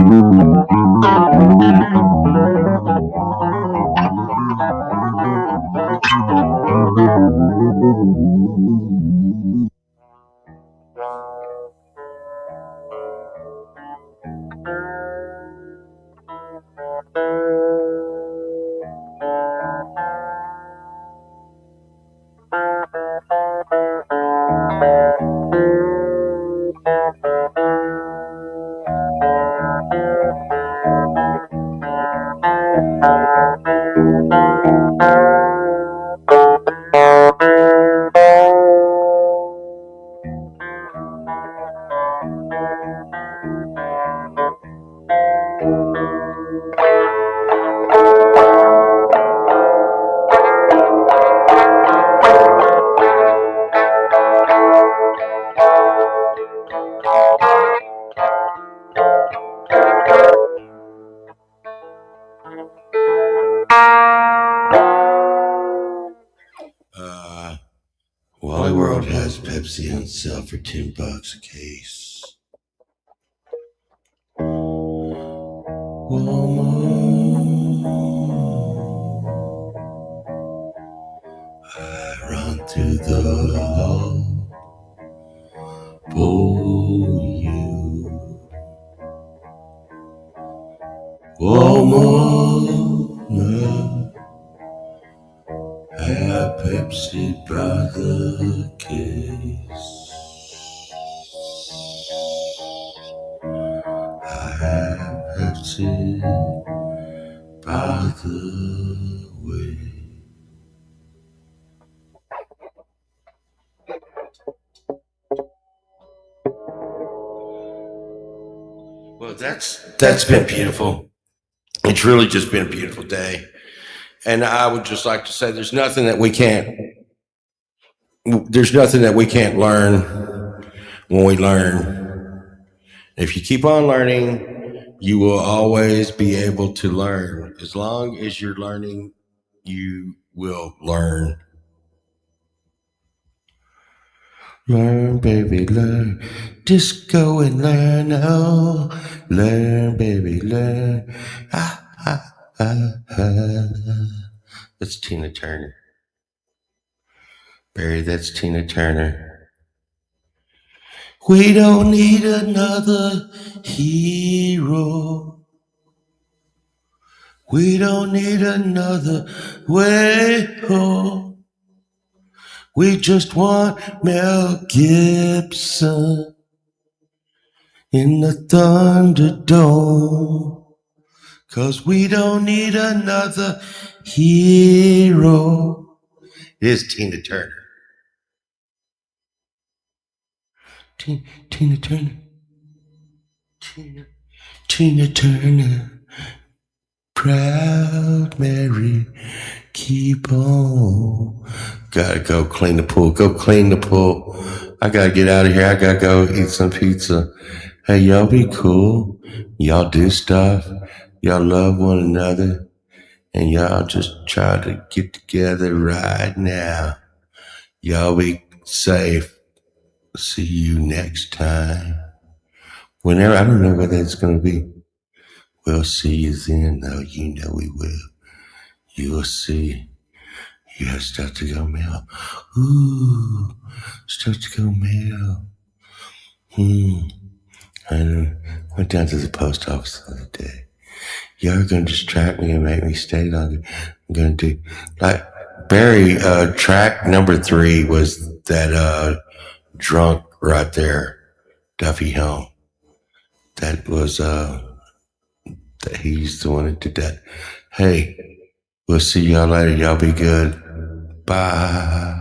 Wally World has Pepsi on sale for $10 a case. I run through the hall for you. Walmart, have Pepsi by the case. I have Pepsi by the way. Well, that's been beautiful. It's really just been a beautiful day. And I would just like to say there's nothing that we can't learn when we learn. If you keep on learning, you will always be able to learn. As long as you're learning, you will learn. Learn, baby, learn. Just go and learn. Oh, learn, baby, learn. Ah, ah, ah, ah. That's Tina Turner. Barry, that's Tina Turner. We don't need another hero. We don't need another way home. We just want Mel Gibson in the Thunderdome. 'Cause we don't need another hero. It is Tina Turner. Tina Turner. Tina Turner. Proud Mary. Keep on. Gotta go clean the pool. Go clean the pool. I gotta get out of here. I gotta go eat some pizza. Hey, y'all be cool. Y'all do stuff. Y'all love one another, and y'all just try to get together right now. Y'all be safe. See you next time. Whenever, I don't know whether it's going to be. We'll see you then, though. You know we will. You'll see. You have stuff to go mail. Ooh, stuff to go mail. I went down to the post office the other day. Y'all are gonna distract me and make me stay longer. I'm gonna do like Barry. Track number 3 was that drunk right there, Duffy Helm. That was that he's the one that did that. Hey, we'll see y'all later. Y'all be good. Bye.